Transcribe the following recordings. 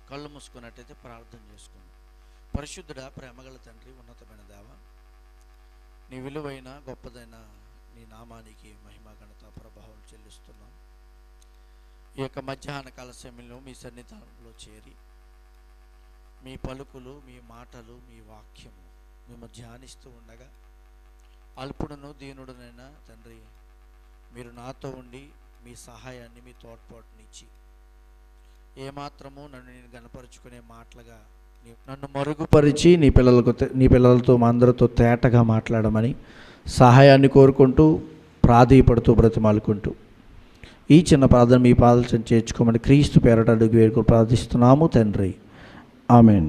కళ్ళు మూసుకున్నట్టయితే ప్రార్థన చేసుకుందాం. పరిశుద్ధుడా, ప్రేమగల తండ్రి, ఉన్నతమైన దేవ, నీ విలువైన గొప్పదైన నీ నామానికి మహిమ ఘనత ప్రభావం చెల్లిస్తున్నాం. ఈ యొక్క మధ్యాహ్న కాల సమయంలో మీ సన్నిధానంలో చేరి మీ పలుకులు, మీ మాటలు, మీ వాక్యము మేము ధ్యానిస్తూ ఉండగా అల్పుడును దీనుడునైనా తండ్రి, మీరు నాతో ఉండి మీ సహాయాన్ని, మీ తోడ్పాటునిచ్చి ఏమాత్రము నన్ను నేను గనపరుచుకునే మాటలుగా నన్ను మరుగుపరిచి నీ పిల్లలతో మా అందరితో తేటగా మాట్లాడమని సహాయాన్ని కోరుకుంటూ ప్రాధేయపడుతూ బ్రతిమాలుకుంటూ ఈ చిన్న ప్రార్థన మీ పాదం చేర్చుకోమని క్రీస్తు పేరట అడుగు వేడుకు ప్రార్థిస్తున్నాము తండ్రి, ఆమెన్.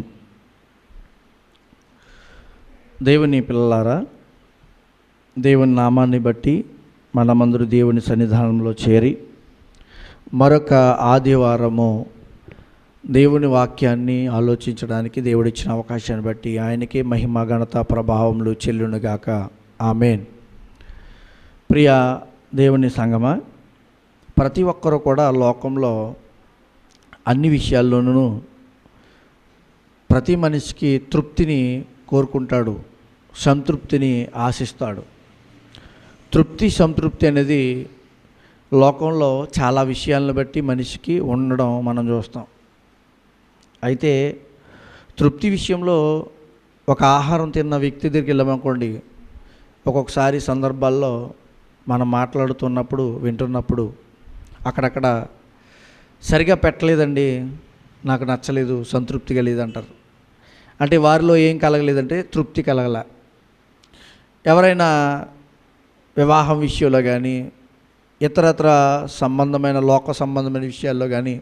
దేవుని పిల్లలారా, దేవుని నామాన్ని బట్టి మనమందరూ దేవుని సన్నిధానంలో చేరి మరొక ఆదివారము దేవుని వాక్యాన్ని ఆలోచించడానికి దేవుడిచ్చిన అవకాశాన్ని బట్టి ఆయనకే మహిమ ఘనత ప్రభావములు చెల్లునుగాక, ఆమెన్. ప్రియ దేవుని సంగమా, ప్రతి ఒక్కరూ కూడా లోకంలో అన్ని విషయాల్లోనూ ప్రతి మనిషికి తృప్తిని కోరుకుంటాడు, సంతృప్తిని ఆశిస్తాడు. తృప్తి, సంతృప్తి అనేది లోకంలో చాలా విషయాలను బట్టి మనిషికి ఉండడం మనం చూస్తాం. అయితే తృప్తి విషయంలో ఒక ఆహారం తిన్న వ్యక్తి దగ్గరికి వెళ్ళామనుకోండి, ఒక్కొక్కసారి సందర్భాల్లో మనం మాట్లాడుతున్నప్పుడు, వింటున్నప్పుడు అక్కడక్కడ సరిగా పెట్టలేదండి, నాకు నచ్చలేదు, సంతృప్తి కలిగేది అంటారు. అంటే వారిలో ఏం కలగలేదంటే తృప్తి కలగల. ఎవరైనా వివాహం విషయంలో కానీ ఇతరత్ర సంబంధమైన లోక సంబంధమైన విషయాల్లో కానీ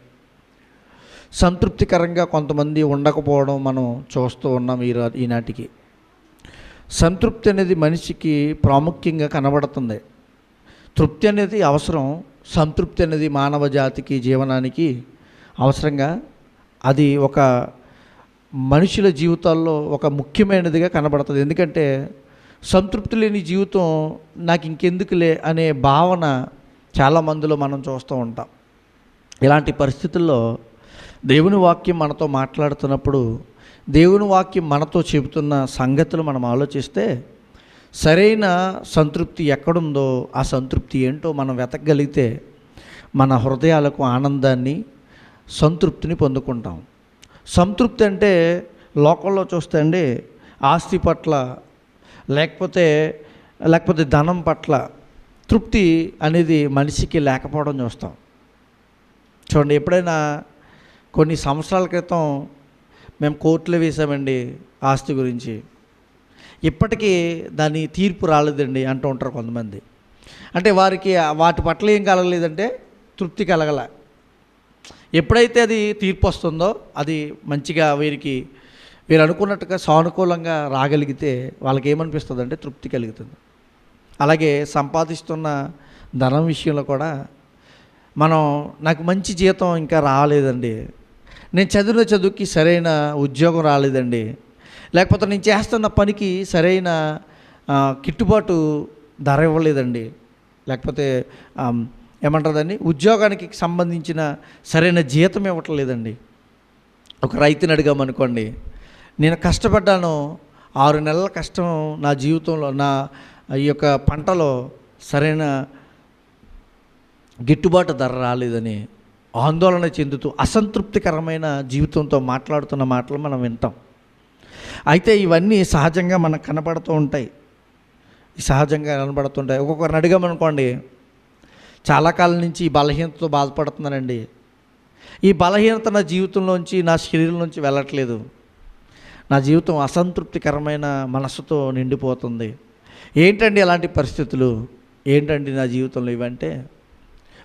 సంతృప్తికరంగా కొంతమంది ఉండకపోవడం మనం చూస్తూ ఉన్నాం ఈనాటికి. సంతృప్తి అనేది మనిషికి ప్రాముఖ్యంగా కనబడుతుంది. తృప్తి అనేది అవసరం, సంతృప్తి అనేది మానవ జాతికి జీవనానికి అవసరంగా అది ఒక మనుషుల జీవితాల్లో ఒక ముఖ్యమైనదిగా కనబడుతుంది. ఎందుకంటే సంతృప్తి లేని జీవితం నాకు ఇంకెందుకులే అనే భావన చాలామందిలో మనం చూస్తూ ఉంటాం. ఇలాంటి పరిస్థితుల్లో దేవుని వాక్యం మనతో మాట్లాడుతున్నప్పుడు, దేవుని వాక్యం మనతో చెబుతున్న సంగతులు మనం ఆలోచిస్తే సరైన సంతృప్తి ఎక్కడుందో ఆ సంతృప్తి ఏంటో మనం వెతకగలిగితే మన హృదయాలకు ఆనందాన్ని, సంతృప్తిని పొందుకుంటాం. సంతృప్తి అంటే లోకంలో చూస్తే అండి, ఆస్తి పట్ల లేకపోతే ధనం పట్ల తృప్తి అనేది మనిషికి లేకపోవడం చూస్తాం. చూడండి, ఎప్పుడైనా కొన్ని సంవత్సరాల క్రితం మేము కోర్టులో వేసామండి ఆస్తి గురించి, ఇప్పటికీ దాని తీర్పు రాలేదండి అంటూ ఉంటారు కొంతమంది. అంటే వారికి వాటి పట్ల ఏం కలగలేదంటే తృప్తి కలగల. ఎప్పుడైతే అది తీర్పు వస్తుందో అది మంచిగా వీరు అనుకున్నట్టుగా సానుకూలంగా రాగలిగితే వాళ్ళకి ఏమనిపిస్తుంది అంటే తృప్తి కలుగుతుంది. అలాగే సంపాదిస్తున్న ధనం విషయంలో కూడా నాకు మంచి జీతం ఇంకా రాలేదండి, నేను చదివిన చదువుకి సరైన ఉద్యోగం రాలేదండి, లేకపోతే నేను చేస్తున్న పనికి సరైన గిట్టుబాటు ధర ఇవ్వలేదండి, లేకపోతే ఏమంటారు ఉద్యోగానికి సంబంధించిన సరైన జీతం ఇవ్వట్లేదండి. ఒక రైతుని అడిగామనుకోండి, నేను కష్టపడ్డాను, 6 నెలల కష్టం నా జీవితంలో, నా ఈ యొక్క పంటలో సరైన గిట్టుబాటు ధర రాలేదని ఆందోళన చెందుతూ అసంతృప్తికరమైన జీవితంతో మాట్లాడుతున్న మాటలు మనం వింటాం. అయితే ఇవన్నీ సహజంగా మనకు కనబడుతూ ఉంటాయి. ఒక్కొక్కరిని అడిగామనుకోండి, చాలా కాలం నుంచి ఈ బలహీనతతో బాధపడుతున్నానండి, ఈ బలహీనత నా జీవితంలోంచి, నా శరీరం నుంచి వెళ్ళట్లేదు, నా జీవితం అసంతృప్తికరమైన మనసుతో నిండిపోతుంది, ఏంటండి అలాంటి పరిస్థితులు, ఏంటండి నా జీవితంలో ఇవంటే,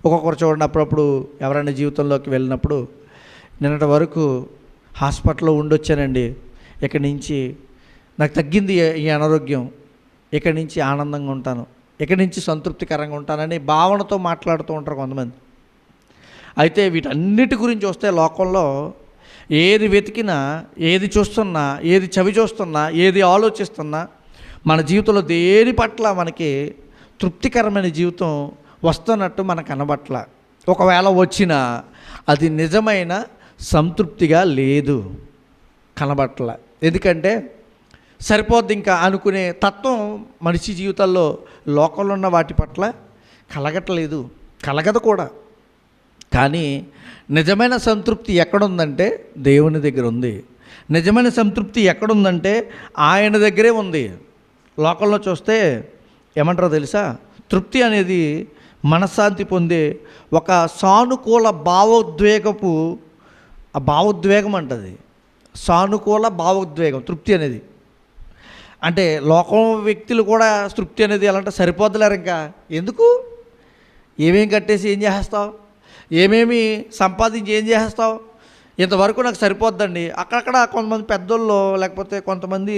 ఒక్కొక్కరు చూడండి, అప్పుడప్పుడు ఎవరైనా జీవితంలోకి వెళ్ళినప్పుడు, నిన్నటి వరకు హాస్పిటల్లో ఉండొచ్చానండి, ఇక్కడి నుంచి నాకు తగ్గింది ఈ అనారోగ్యం, ఇక్కడి నుంచి ఆనందంగా ఉంటాను, ఇక్కడి నుంచి సంతృప్తికరంగా ఉంటానని భావనతో మాట్లాడుతూ ఉంటారు కొంతమంది. అయితే వీటన్నిటి గురించి వస్తే లోకంలో ఏది వెతికినా, ఏది చూస్తున్నా, ఏది చవి చూస్తున్నా, ఏది ఆలోచిస్తున్నా మన జీవితంలో దేని పట్ల మనకి తృప్తికరమైన జీవితం వస్తున్నట్టు మనకు కనబట్ల. ఒకవేళ వచ్చినా అది నిజమైన సంతృప్తిగా లేదు, కనబట్ల. ఎందుకంటే సరిపోద్ది ఇంకా అనుకునే తత్వం మనిషి జీవితాల్లో లోకంలో ఉన్న వాటి పట్ల కలగట్లేదు, కలగదు కూడా. కానీ నిజమైన సంతృప్తి ఎక్కడుందంటే దేవుని దగ్గర ఉంది. నిజమైన సంతృప్తి ఎక్కడుందంటే ఆయన దగ్గరే ఉంది. లోకంలో చూస్తే ఏమంటారో తెలుసా, తృప్తి అనేది మనశ్శాంతి పొందే ఒక సానుకూల భావోద్వేగం అంటది. సానుకూల భావోద్వేగం తృప్తి అనేది. అంటే లోకం వ్యక్తులు కూడా తృప్తి అనేది ఎలా అంటే సరిపోద్దులేరు, ఇంకా ఎందుకు, ఏమేమి కట్టేసి ఏం చేసేస్తావు, ఏమేమి సంపాదించి ఏం చేసేస్తావు, ఇంతవరకు నాకు సరిపోద్దండి. అక్కడక్కడ కొంతమంది పెద్దోళ్ళు, లేకపోతే కొంతమంది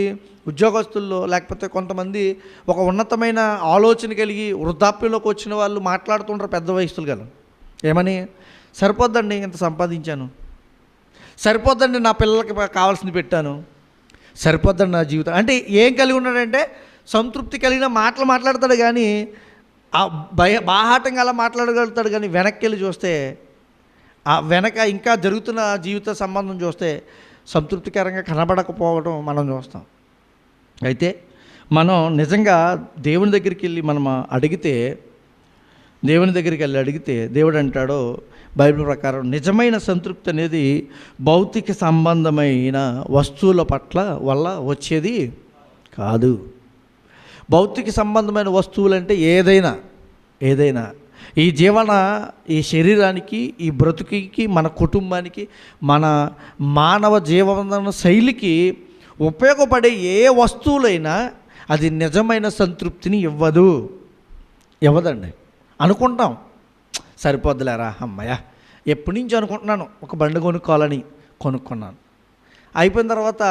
ఉద్యోగస్తుల్లో, లేకపోతే కొంతమంది ఒక ఉన్నతమైన ఆలోచన కలిగి వృద్ధాప్యంలోకి వచ్చిన వాళ్ళు మాట్లాడుతుంటారు, పెద్ద వయసులు గల. ఏమని, సరిపోద్దండి ఇంత సంపాదించాను, సరిపోద్దండి నా పిల్లలకి కావాల్సింది పెట్టాను, సరిపోద్దండి నా జీవితం. అంటే ఏం కలిగి ఉన్నాడంటే సంతృప్తి కలిగిన మాటలు మాట్లాడతాడు, కానీ ఆ బాహాటంగా అలా మాట్లాడగలుగుతాడు. కానీ వెనక్కి వెళ్ళి చూస్తే, ఆ వెనక ఇంకా జరుగుతున్న జీవిత సంబంధం చూస్తే సంతృప్తికరంగా కనబడకపోవడం మనం చూస్తాం. అయితే మనం నిజంగా దేవుని దగ్గరికి వెళ్ళి అడిగితే దేవుడు అంటాడో బైబిల్ ప్రకారం నిజమైన సంతృప్తి అనేది భౌతిక సంబంధమైన వస్తువుల వల్ల వచ్చేది కాదు. భౌతిక సంబంధమైన వస్తువులు అంటే ఏదైనా ఈ శరీరానికి, ఈ బ్రతుకుకి, మన కుటుంబానికి, మన మానవ జీవన శైలికి ఉపయోగపడే ఏ వస్తువులైనా అది నిజమైన సంతృప్తిని ఇవ్వదండి. అనుకుంటాం సరిపోద్దులేరా, అమ్మయ్య ఎప్పటి నుంచి అనుకుంటున్నాను ఒక బండి కొనుక్కున్నాను. అయిపోయిన తర్వాత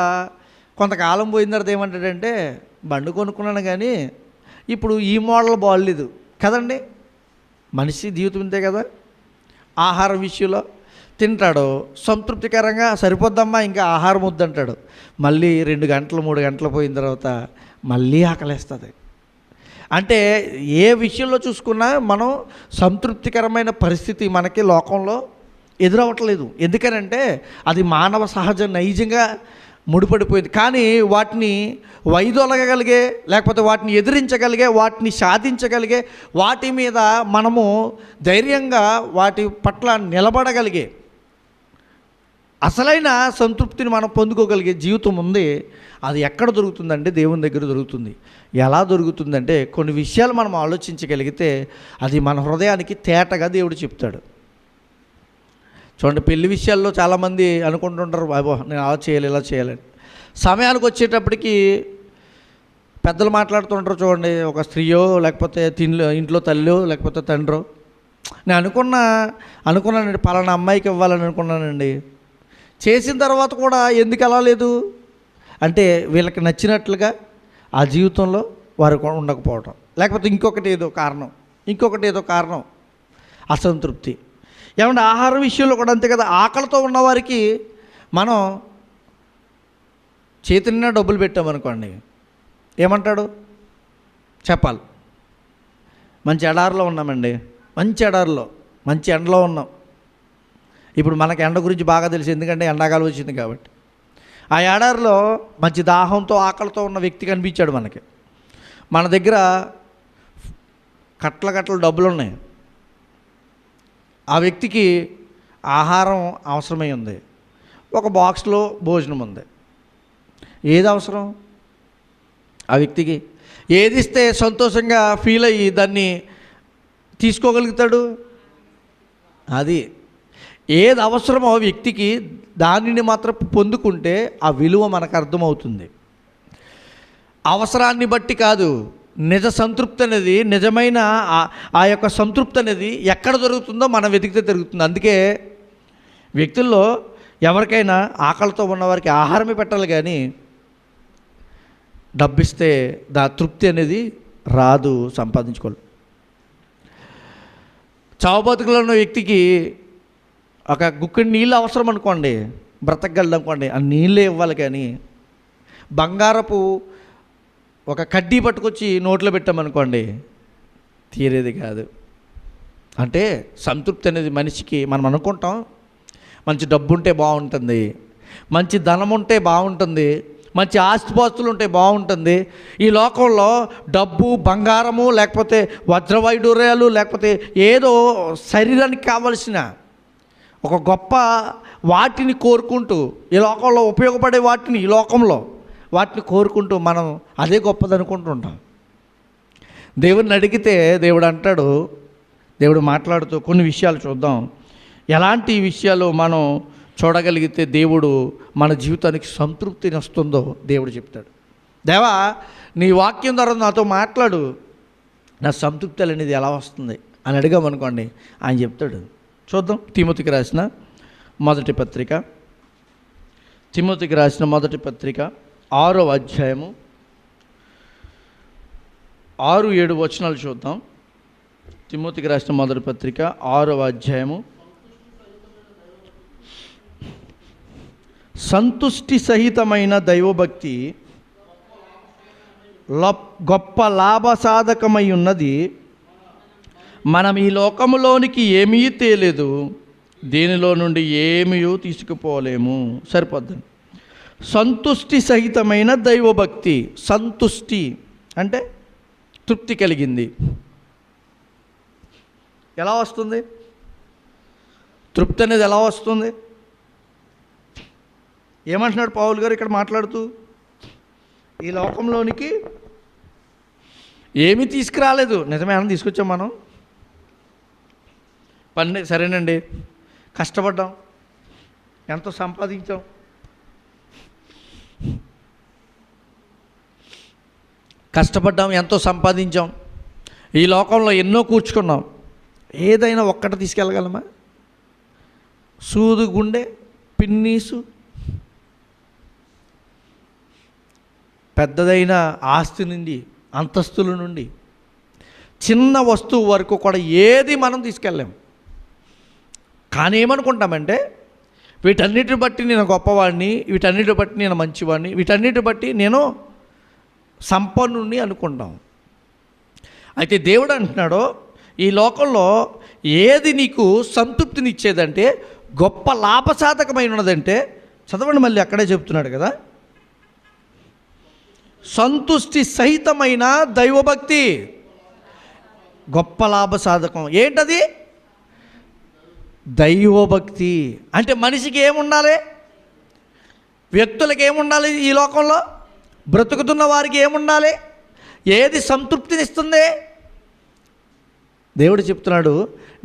కొంతకాలం పోయిన తర్వాత ఏమంటాడంటే, బండి కొనుక్కున్నాను కానీ ఇప్పుడు ఈ మోడల్ బాగలేదు కదండి. మనిషి జీవితం ఇంతే కదా. ఆహారం విషయంలో తింటాడు, సంతృప్తికరంగా సరిపోద్దమ్మా ఇంకా ఆహారం వద్దంటాడు. మళ్ళీ 2 గంటలు 3 గంటలు పోయిన తర్వాత మళ్ళీ ఆకలేస్తుంది. అంటే ఏ విషయంలో చూసుకున్నా మనం సంతృప్తికరమైన పరిస్థితి మనకి లోకంలో ఎదురవ్వట్లేదు. ఎందుకనంటే అది మానవ సహజ నైజంగా ముడిపడిపోయింది. కానీ వాటిని వైదొలగగలిగే, లేకపోతే వాటిని ఎదిరించగలిగే, వాటిని సాధించగలిగే, వాటి మీద మనము ధైర్యంగా వాటి పట్ల నిలబడగలిగే అసలైన సంతృప్తిని మనం పొందుకోగలిగే జీవితం ఉంది. అది ఎక్కడ దొరుకుతుందంటే దేవుని దగ్గర దొరుకుతుంది. ఎలా దొరుకుతుందంటే కొన్ని విషయాలు మనం ఆలోచించగలిగితే అది మన హృదయానికి తేటగా దేవుడు చెప్తాడు. చూడండి, పెళ్లి విషయాల్లో చాలామంది అనుకుంటుంటారు, బాబో నేను అలా చేయాలి ఇలా చేయాలని. సమయానికి వచ్చేటప్పటికి పెద్దలు మాట్లాడుతుంటారు చూడండి, ఒక స్త్రీయో లేకపోతే ఇంట్లో తల్లో లేకపోతే తండ్రో, నేను అనుకున్నానండి పలానా అమ్మాయికి ఇవ్వాలని అనుకున్నానండి. చేసిన తర్వాత కూడా ఎందుకు అలా లేదు అంటే వీళ్ళకి నచ్చినట్లుగా ఆ జీవితంలో వారు ఉండకపోవటం, లేకపోతే ఇంకొకటి ఏదో కారణం అసంతృప్తి. ఏమంటే ఆహార విషయంలో కూడా అంతే కదా. ఆకలితో ఉన్నవారికి మనం చేతినిన్నా డబ్బులు పెట్టామనుకోండి, ఏమంటాడు, చెప్పాలి మంచి ఎడారిలో ఉన్నామండి, మంచి ఎండలో ఉన్నాం. ఇప్పుడు మనకి ఎండ గురించి బాగా తెలుసు, ఎందుకంటే ఎండాకాలం వచ్చింది కాబట్టి. ఆ ఎడారిలో మంచి దాహంతో ఆకలితో ఉన్న వ్యక్తి కనిపించాడు మనకి. మన దగ్గర కట్టలు డబ్బులు ఉన్నాయి. ఆ వ్యక్తికి ఆహారం అవసరమై ఉంది, ఒక బాక్స్లో భోజనం ఉంది. ఏది అవసరం ఆ వ్యక్తికి? ఏది ఇస్తే సంతోషంగా ఫీల్ అయ్యి దాన్ని తీసుకోగలుగుతాడు? అది ఏది అవసరమో వ్యక్తికి దానిని మాత్రం పొందుకుంటే ఆ విలువ మనకు అర్థమవుతుంది. అవసరాన్ని బట్టి కాదు. నిజ సంతృప్తి అనేది, నిజమైన ఆ యొక్క సంతృప్తి అనేది ఎక్కడ దొరుకుతుందో మనం వెతికితే దొరుకుతుంది. అందుకే వ్యక్తుల్లో ఎవరికైనా ఆకలితో ఉన్నవారికి ఆహారమే పెట్టాలి, కానీ డబ్బిస్తే తృప్తి అనేది రాదు, సంపాదించుకోవాలి. చావు బతుకులో ఉన్న వ్యక్తికి ఒక గుక్కడి నీళ్ళు అవసరం అనుకోండి, బ్రతకగలదు అనుకోండి, ఆ నీళ్ళే ఇవ్వాలి. కానీ బంగారపు ఒక కడ్డీ పట్టుకొచ్చి నోట్లో పెట్టామనుకోండి, తీరేది కాదు. అంటే సంతృప్తి అనేది మనిషికి, మనం అనుకుంటాం మంచి డబ్బు ఉంటే బాగుంటుంది, మంచి ధనం ఉంటే బాగుంటుంది, మంచి ఆస్తిపాస్తులు ఉంటే బాగుంటుంది. ఈ లోకంలో డబ్బు, బంగారము, లేకపోతే వజ్రవైడూర్యాలు, లేకపోతే ఏదో శరీరానికి కావలసిన ఒక గొప్ప వాటిని కోరుకుంటూ, ఈ లోకంలో ఉపయోగపడే వాటిని, ఈ లోకంలో వాటిని కోరుకుంటూ మనం అదే గొప్పది అనుకుంటుంటాం. దేవుడిని అడిగితే దేవుడు అంటాడు, దేవుడు మాట్లాడుతూ కొన్ని విషయాలు చూద్దాం. ఎలాంటి విషయాలు మనం చూడగలిగితే దేవుడు మన జీవితానికి సంతృప్తిని వస్తుందో దేవుడు చెప్తాడు. దేవా, నీ వాక్యం ద్వారా నాతో మాట్లాడు, నా సంతృప్తి అనేది ఎలా వస్తుంది అని అడిగామనుకోండి, ఆయన చెప్తాడు. చూద్దాం. తిమోతికి రాసిన మొదటి పత్రిక 6వ అధ్యాయము 6-7 వచనాలు చూద్దాం. తిమోతికి రాసిన మొదటి పత్రిక 6వ అధ్యాయము. సంతుష్టి సహితమైన దైవభక్తి గొప్ప లాభసాధకమై ఉన్నది. మనం ఈ లోకములోనికి ఏమీ తేలేదు, దీనిలో నుండి ఏమీ తీసుకుపోలేము. సరిపోద్ది. సంతుష్టి సహితమైన దైవభక్తి. సంతుష్టి అంటే తృప్తి కలిగింది. ఎలా వస్తుంది తృప్తి అనేది? ఎలా వస్తుంది? ఏమంటున్నాడు పౌలు గారు ఇక్కడ మాట్లాడుతూ? ఈ లోకంలోనికి ఏమీ తీసుకురాలేదు. నిజమేనా? తీసుకొచ్చాం మనం. పని సరేనండి, కష్టపడ్డాం, ఎంతో సంపాదించాం, ఎంతో సంపాదించాం, ఈ లోకంలో ఎన్నో కూర్చుకున్నాం. ఏదైనా ఒక్కటి తీసుకెళ్ళగలమా? సూదు గుండె, పిన్నీసు, పెద్దదైన ఆస్తి నుండి, అంతస్తుల నుండి, చిన్న వస్తువు వరకు కూడా ఏది మనం తీసుకెళ్ళాము. కానీ ఏమనుకుంటామంటే, వీటన్నిటిని బట్టి నేను గొప్పవాడిని, వీటన్నిటిని బట్టి నేను మంచివాడిని, వీటన్నిటిని బట్టి నేను సంపన్నుని అనుకుంటాం. అయితే దేవుడు అంటున్నాడు, ఈ లోకంలో ఏది నీకు సంతృప్తినిచ్చేదంటే, గొప్ప లాభసాధకమైన ఉన్నదంటే, చదవండి మళ్ళీ, అక్కడే చెప్తున్నాడు కదా, సంతుష్టి సహితమైన దైవభక్తి గొప్ప లాభసాధకం. ఏంటది? దైవభక్తి. అంటే మనిషికి ఏముండాలి? వ్యక్తులకు ఏముండాలి? ఈ లోకంలో బ్రతుకుతున్న వారికి ఏముండాలి? ఏది సంతృప్తినిస్తుంది? దేవుడు చెప్తున్నాడు,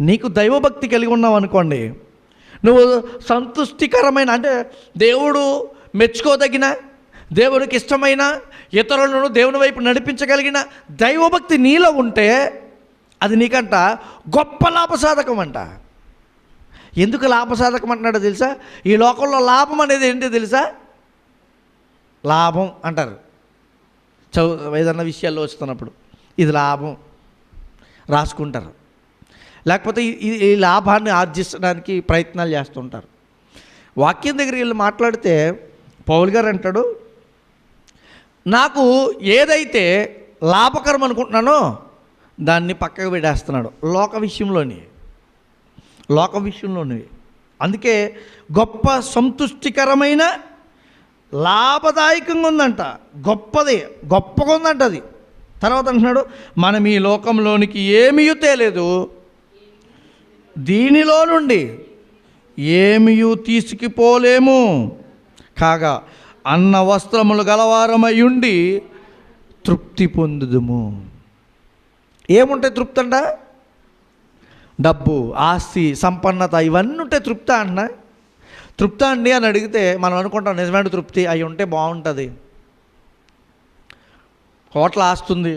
నీకు దైవభక్తి కలిగి ఉన్నావు అనుకోండి, నువ్వు సంతుష్టికరమైన, అంటే దేవుడు మెచ్చుకోదగిన, దేవుడికి ఇష్టమైన, ఇతరులను దేవుని వైపు నడిపించగలిగిన దైవభక్తి నీలో ఉంటే అది నీకంట గొప్ప లాభసాధకం అంట. ఎందుకు లాభసాధకం అంటున్నాడో తెలుసా? ఈ లోకంలో లాభం అనేది ఏంటో తెలుసా? లాభం అంటారు ఏదన్నా విషయాల్లో వస్తున్నప్పుడు, ఇది లాభం రాసుకుంటారు, లేకపోతే ఈ లాభాన్ని ఆర్జించడానికి ప్రయత్నాలు చేస్తుంటారు. వాక్యం దగ్గరికి వెళ్ళి మాట్లాడితే పౌలు గారు అంటాడు, నాకు ఏదైతే లాభకరం అనుకుంటున్నానో దాన్ని పక్కకు పెట్టేస్తున్నాడు. లోక విషయంలోని. అందుకే గొప్ప సంతుష్టికరమైన లాభదాయకంగా ఉందంట, గొప్పగా ఉందంట అది. తర్వాత అంటున్నాడు, మనం ఈ లోకంలోనికి ఏమీ తేలేదు, దీనిలో నుండి ఏమీ తీసుకుపోలేము. కాగా అన్న వస్త్రములు గలవారమై ఉండి తృప్తి పొందుదుము. ఏముంటాయి తృప్తి అంట? డబ్బు, ఆస్తి, సంపన్నత, ఇవన్నీ ఉంటే తృప్తి అంటున్నా. తృప్తి అండి అని అడిగితే మనం అనుకుంటాం, నిజమైన తృప్తి అవి ఉంటే బాగుంటుంది. హోటల్ ఆస్తుంది,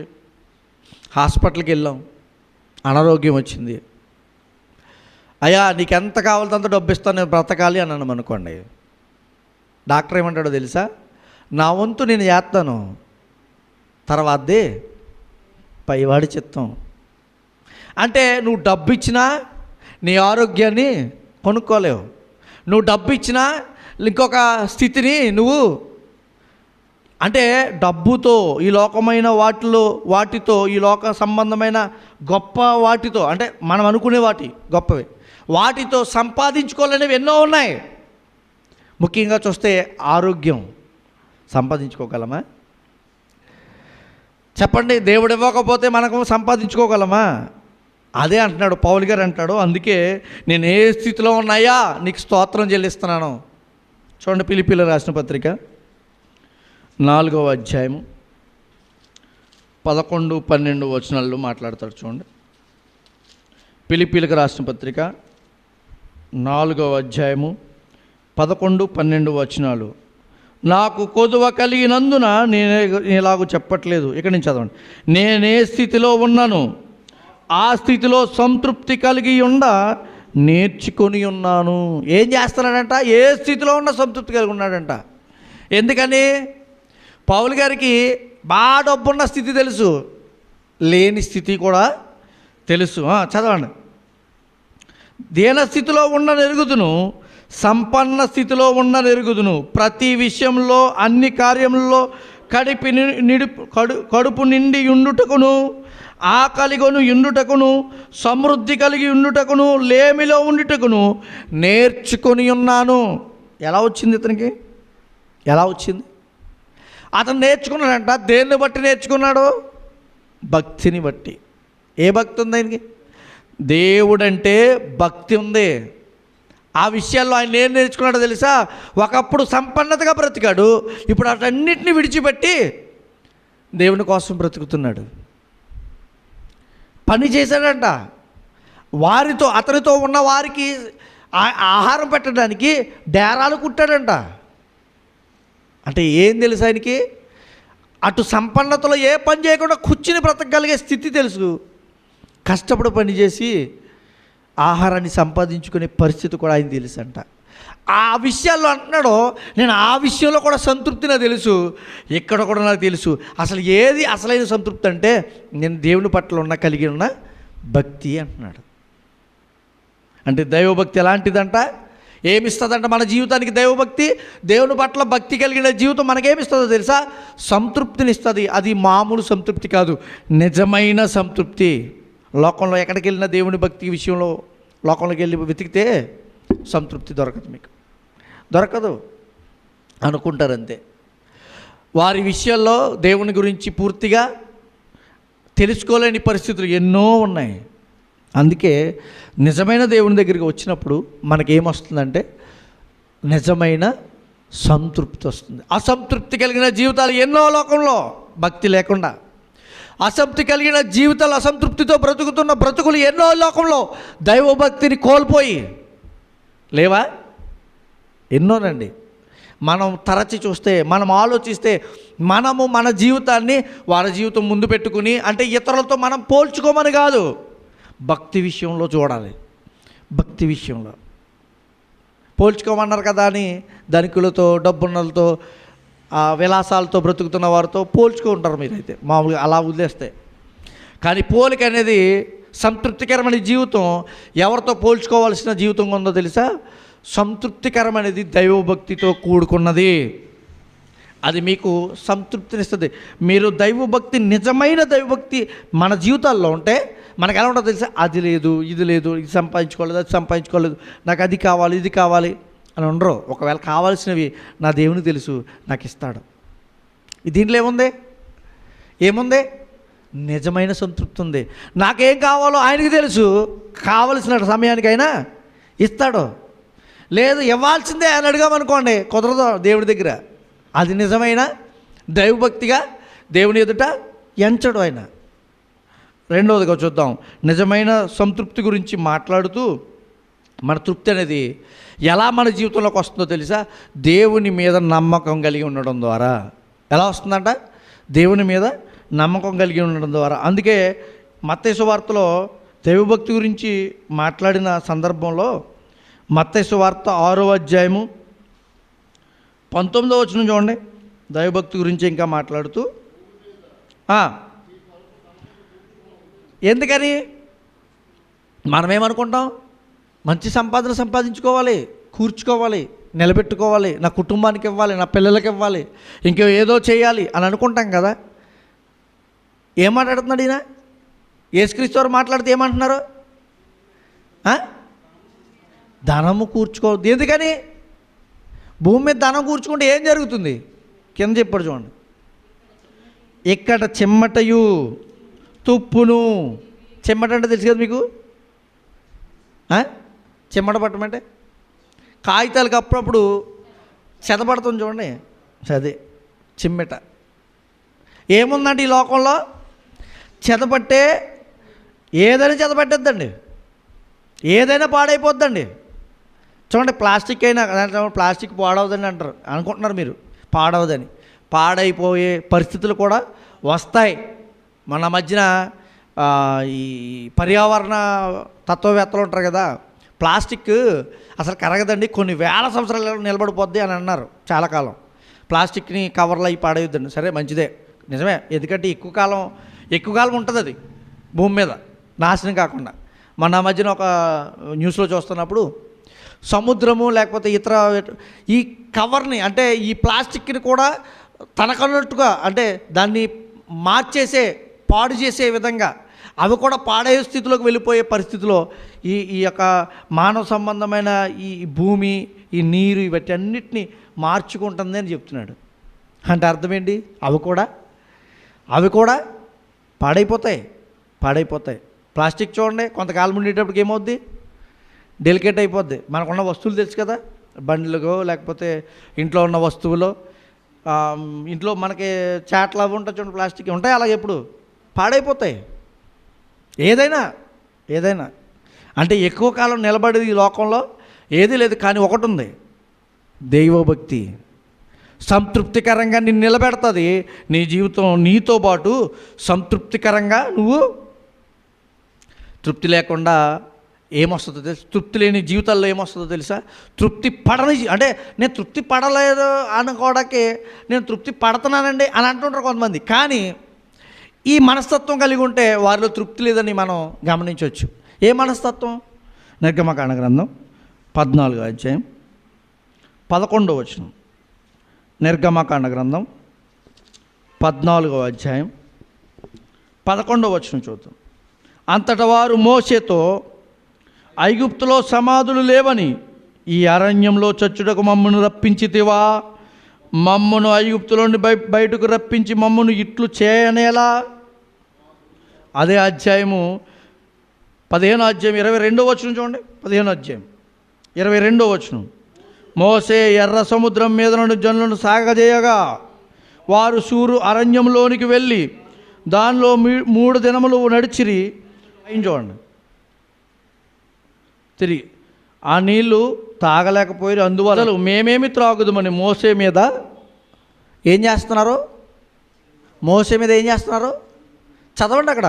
హాస్పిటల్కి వెళ్ళాం, అనారోగ్యం వచ్చింది, అయ్యా నీకు ఎంత కావాలో అంత డబ్బు ఇస్తాను, నేను బ్రతకాలి అన్నాను అనుకోండి. డాక్టర్ ఏమంటాడో తెలుసా? నా వంతు నేను చేస్తాను, తర్వాతదే పైవాడి చిత్తం. అంటే నువ్వు డబ్బు ఇచ్చినా నీ ఆరోగ్యాన్ని కొనుక్కోలేవు, నువ్వు డబ్బు ఇచ్చినా ఇంకొక స్థితిని నువ్వు, అంటే డబ్బుతో, ఈ లోకమైన వాటితో, ఈ లోక సంబంధమైన గొప్ప వాటితో, అంటే మనం అనుకునే వాటి గొప్పవి, వాటితో సంపాదించుకోవాలనేవి ఎన్నో ఉన్నాయి. ముఖ్యంగా చూస్తే ఆరోగ్యం సంపాదించుకోగలమా? చెప్పండి. దేవుడు ఇవ్వకపోతే మనకు సంపాదించుకోగలమా? అదే అంటున్నాడు పౌలు గారు అంటాడు, అందుకే నేను ఏ స్థితిలో ఉన్నాయా నీకు స్తోత్రం చెల్లిస్తున్నాను. చూడండి, ఫిలిప్పీయులకు రాసిన పత్రిక 4వ అధ్యాయము 11-12 వచనాల్లో మాట్లాడతాడు. చూడండి, ఫిలిప్పీయులకు రాసిన పత్రిక 4వ అధ్యాయము 11-12 వచనాలు. నాకు కొదువ కలిగినందున నేనే ఇలాగూ చెప్పట్లేదు. ఇక్కడ నుంచి చదవండి. నేనే స్థితిలో ఉన్నాను, ఆ స్థితిలో సంతృప్తి కలిగి నేర్చుకొని ఉన్నాను. ఏం చేస్తున్నాడంట? ఏ స్థితిలో ఉన్న సంతృప్తి కలిగి ఉన్నాడంట. ఎందుకని? పౌలు గారికి బాగా డబ్బున్న స్థితి తెలుసు, లేని స్థితి కూడా తెలుసు. చదవండి. దీన స్థితిలో ఎరుగుదును, సంపన్న స్థితిలో ఎరుగుదును. ప్రతి విషయంలో అన్ని కార్యములలో కడుపు నిండి ఉండుటకును, ఆకలిగొను ఉండుటకును, సమృద్ధి కలిగి ఉండుటకును, లేమిలో ఉండుటకును నేర్చుకొని ఉన్నాను. ఎలా వచ్చింది ఇతనికి? ఎలా వచ్చింది? అతను నేర్చుకున్నాడంట. దేన్ని బట్టి నేర్చుకున్నాడు? భక్తిని బట్టి. ఏ భక్తి ఉంది ఆయనకి? దేవుడంటే భక్తి ఉంది. ఆ విషయాల్లో ఆయన ఏం నేర్చుకున్నాడో తెలుసా? ఒకప్పుడు సంపన్నతగా బ్రతికాడు, ఇప్పుడు అటన్నిటిని విడిచిపెట్టి దేవుని కోసం బ్రతుకుతున్నాడు. పని చేశాడంట. అతనితో ఉన్న వారికి ఆహారం పెట్టడానికి డేరాలు కుట్టాడంట. అంటే ఏం తెలుసు ఆయనకి? అటు సంపన్నతలో ఏ పని చేయకుండా కూర్చుని బ్రతకగలిగే స్థితి తెలుసు. కష్టపడి పనిచేసి ఆహారాన్ని సంపాదించుకునే పరిస్థితి కూడా ఆయన తెలుసు అంట. ఆ విషయాల్లో అంటున్నాడు, నేను ఆ విషయంలో కూడా సంతృప్తి నాకు తెలుసు, ఇక్కడ కూడా నాకు తెలుసు. అసలు ఏది అసలైన సంతృప్తి అంటే నేను దేవుని పట్ల కలిగి ఉన్న భక్తి అంటున్నాడు. అంటే దైవభక్తి ఎలాంటిదంట? ఏమిస్తుందంట మన జీవితానికి దైవభక్తి? దేవుని పట్ల భక్తి కలిగిన జీవితం మనకేమిస్తుందో తెలుసా? సంతృప్తినిస్తుంది. అది మామూలు సంతృప్తి కాదు, నిజమైన సంతృప్తి. లోకంలో ఎక్కడికి వెళ్ళినా దేవుని భక్తి విషయంలో లోకంలోకి వెళ్ళి వెతికితే సంతృప్తి దొరకదు, మీకు దొరకదు అనుకుంటారు అంతే. వారి విషయాల్లో దేవుని గురించి పూర్తిగా తెలుసుకోలేని పరిస్థితులు ఎన్నో ఉన్నాయి. అందుకే నిజమైన దేవుని దగ్గరికి వచ్చినప్పుడు మనకేమొస్తుందంటే నిజమైన సంతృప్తి వస్తుంది. అసంతృప్తి కలిగిన జీవితాలు ఎన్నో లోకంలో భక్తి లేకుండా, అసంతృప్తి కలిగిన జీవితాలు అసంతృప్తితో బ్రతుకుతున్న బ్రతుకులు ఎన్నో లోకంలో దైవభక్తిని కోల్పోయి లేవా? ఎన్నోనండి. మనం తరచి చూస్తే, మనం ఆలోచిస్తే, మనము మన జీవితాన్ని వారి జీవితం ముందు పెట్టుకుని, అంటే ఇతరులతో మనం పోల్చుకోమని కాదు, భక్తి విషయంలో చూడాలి. భక్తి విషయంలో పోల్చుకోమన్నారు కదా అని ధనికులతో, డబ్బున్నలతో, విలాసాలతో బ్రతుకుతున్న వారితో పోల్చుకుంటారు మీరైతే మామూలుగా అలా వదిలేస్తే. కానీ పోలిక అనేది సంతృప్తికరమైన జీవితం ఎవరితో పోల్చుకోవాల్సిన జీవితం ఉందో తెలుసా? సంతృప్తికరమైనది దైవభక్తితో కూడుకున్నది. అది మీకు సంతృప్తినిస్తుంది. మీరు దైవభక్తి, నిజమైన దైవభక్తి మన జీవితాల్లో ఉంటే మనకు ఎలా ఉంటుందో తెలుసా? అది లేదు, ఇది లేదు, ఇది సంపాదించుకోలేదు, అది సంపాదించుకోలేదు, నాకు అది కావాలి, ఇది కావాలి అని ఉండరు. ఒకవేళ కావాల్సినవి నా దేవునికి తెలుసు, నాకు ఇస్తాడు. దీంట్లో ఏముంది? నిజమైన సంతృప్తి ఉంది. నాకేం కావాలో ఆయనకి తెలుసు, కావలసిన సమయానికైనా ఇస్తాడు. లేదు ఇవ్వాల్సిందే అని అడిగామనుకోండి, కుదరదు దేవుడి దగ్గర. అది నిజమైన దైవభక్తిగా దేవుని ఎదుట ఎంచడు ఆయన. రెండవదిగా చూద్దాం, నిజమైన సంతృప్తి గురించి మాట్లాడుతూ మన తృప్తి అనేది ఎలా మన జీవితంలోకి వస్తుందో తెలుసా? దేవుని మీద నమ్మకం కలిగి ఉండడం ద్వారా. ఎలా వస్తుందంట? దేవుని మీద నమ్మకం కలిగి ఉండడం ద్వారా. అందుకే మత్తయి సువార్తలో దైవభక్తి గురించి మాట్లాడిన సందర్భంలో మత్తయి సువార్త 6వ అధ్యాయము 19వ వచనం చూడండి. దైవభక్తి గురించి ఇంకా మాట్లాడుతూ, ఎందుకని మనమేమనుకుంటాం? మంచి సంపాదన సంపాదించుకోవాలి, కూర్చుకోవాలి, నిలబెట్టుకోవాలి, నా కుటుంబానికి ఇవ్వాలి, నా పిల్లలకి ఇవ్వాలి, ఇంకో ఏదో చేయాలి అని అనుకుంటాం కదా. ఏం మాట్లాడుతున్నాడు ఈయన? యేసుక్రీస్తు వారు మాట్లాడితే ఏమంటున్నారు? ధనము కూర్చుకోవద్దు. ఎందుకని? భూమి మీద ధనం కూర్చుకుంటే ఏం జరుగుతుంది? కింద చెప్పాడు చూడండి, ఇక్కడ చిమ్మటయు తుప్పును. చిమ్మట అంటే తెలుసు కదా మీకు? చిమ్మట పట్టమంటే కాగితాలకు అప్పుడప్పుడు చెదపడుతుంది చూడండి, అదే చిమ్మెట. ఏముందండి ఈ లోకంలో? చెదపట్టే ఏదైనా చెదపట్టేద్దండి, ఏదైనా పాడైపోద్దండి. చూడండి, ప్లాస్టిక్ అయినా ప్లాస్టిక్ పాడవదని అంటారు, అనుకుంటున్నారు మీరు పాడవదని. పాడైపోయే పరిస్థితులు కూడా వస్తాయి. మన మధ్యన ఈ పర్యావరణ తత్వవేత్తలు ఉంటారు కదా, ప్లాస్టిక్ అసలు కరగదండి, కొన్ని వేల సంవత్సరాలు నిలబడిపోద్ది అని అన్నారు చాలా కాలం. ప్లాస్టిక్ని కవర్లు అవి పాడేయొద్దండి. సరే, మంచిదే, నిజమే. ఎందుకంటే ఎక్కువ కాలం ఉంటుంది అది భూమి మీద, నాశనం కాకుండా. మన మధ్యన ఒక న్యూస్లో చూస్తున్నప్పుడు సముద్రము లేకపోతే ఇతర ఈ కవర్ని, అంటే ఈ ప్లాస్టిక్ని కూడా తనకన్నట్టుగా, అంటే దాన్ని మార్చేసే, పాడు చేసే విధంగా అవి కూడా పాడయ్యే స్థితిలోకి వెళ్ళిపోయే పరిస్థితిలో ఈ యొక్క మానవ సంబంధమైన ఈ భూమి, ఈ నీరు, ఇవన్నీ అన్నిటినీ మార్చుకుంటుంది అని చెప్తున్నాడు. అంటే అర్థం ఏంటి? అవి కూడా పాడైపోతాయి. ప్లాస్టిక్ చూడండి, కొంతకాలం ఉండేటప్పటికి ఏమవుద్ది? డెలికేట్ అయిపోద్ది. మనకున్న వస్తువులు తెలుసు కదా, బండ్లుగో లేకపోతే ఇంట్లో ఉన్న వస్తువులు, ఇంట్లో మనకి చాట్లు అవి ఉంటాయి చూడండి, ప్లాస్టిక్ ఉంటాయి, అలాగే ఎప్పుడు పాడైపోతాయి. ఏదైనా అంటే ఎక్కువ కాలం నిలబడేది ఈ లోకంలో ఏదీ లేదు. కానీ ఒకటి ఉంది, దైవభక్తి సంతృప్తికరంగా నిన్ను నిలబెడుతుంది. నీ జీవితం నీతో పాటు సంతృప్తికరంగా, నువ్వు తృప్తి లేకుండా ఏమొస్తుందో తెలుసు? తృప్తి లేని జీవితాల్లో ఏమొస్తుందో తెలుసా? తృప్తి పడని, అంటే నేను తృప్తి పడలేదు అనుకోవడానికి నేను తృప్తి పడుతున్నానండి అని అంటుంటారు కొంతమంది. కానీ ఈ మనస్తత్వం కలిగి ఉంటే వారిలో తృప్తి లేదని మనం గమనించవచ్చు. ఏ మనస్తత్వం? నిర్గమకాండ గ్రంథం 14వ అధ్యాయం 11వ వచనం. నిర్గమకాండ గ్రంథం 14వ అధ్యాయం 11వ వచనం చూద్దాం. అంతట వారు మోషేతో, ఐగుప్తులో సమాధులు లేవని ఈ అరణ్యంలో చచ్చుటకు మమ్మను రప్పించితివా? మమ్మను ఐగుప్తులో నుండి బయటకు రప్పించి మమ్మను ఇట్లు చేయనేలా? అదే అధ్యాయము 15వ అధ్యాయం 22వ వచనం చూడండి. 15వ అధ్యాయం 22వ వచనం. మోసే ఎర్ర సముద్రం మీద నుండి జనులను సాగజేయగా వారు సూరు అరణ్యంలోనికి వెళ్ళి దానిలో 3 దినములు నడిచిరి. చూడండి, తిరిగి ఆ నీళ్లు తాగలేకపోయారు. అందువల్ల మేమేమి త్రాగుదమని మోసే మీద ఏం చేస్తున్నారు? చదవండి అక్కడ.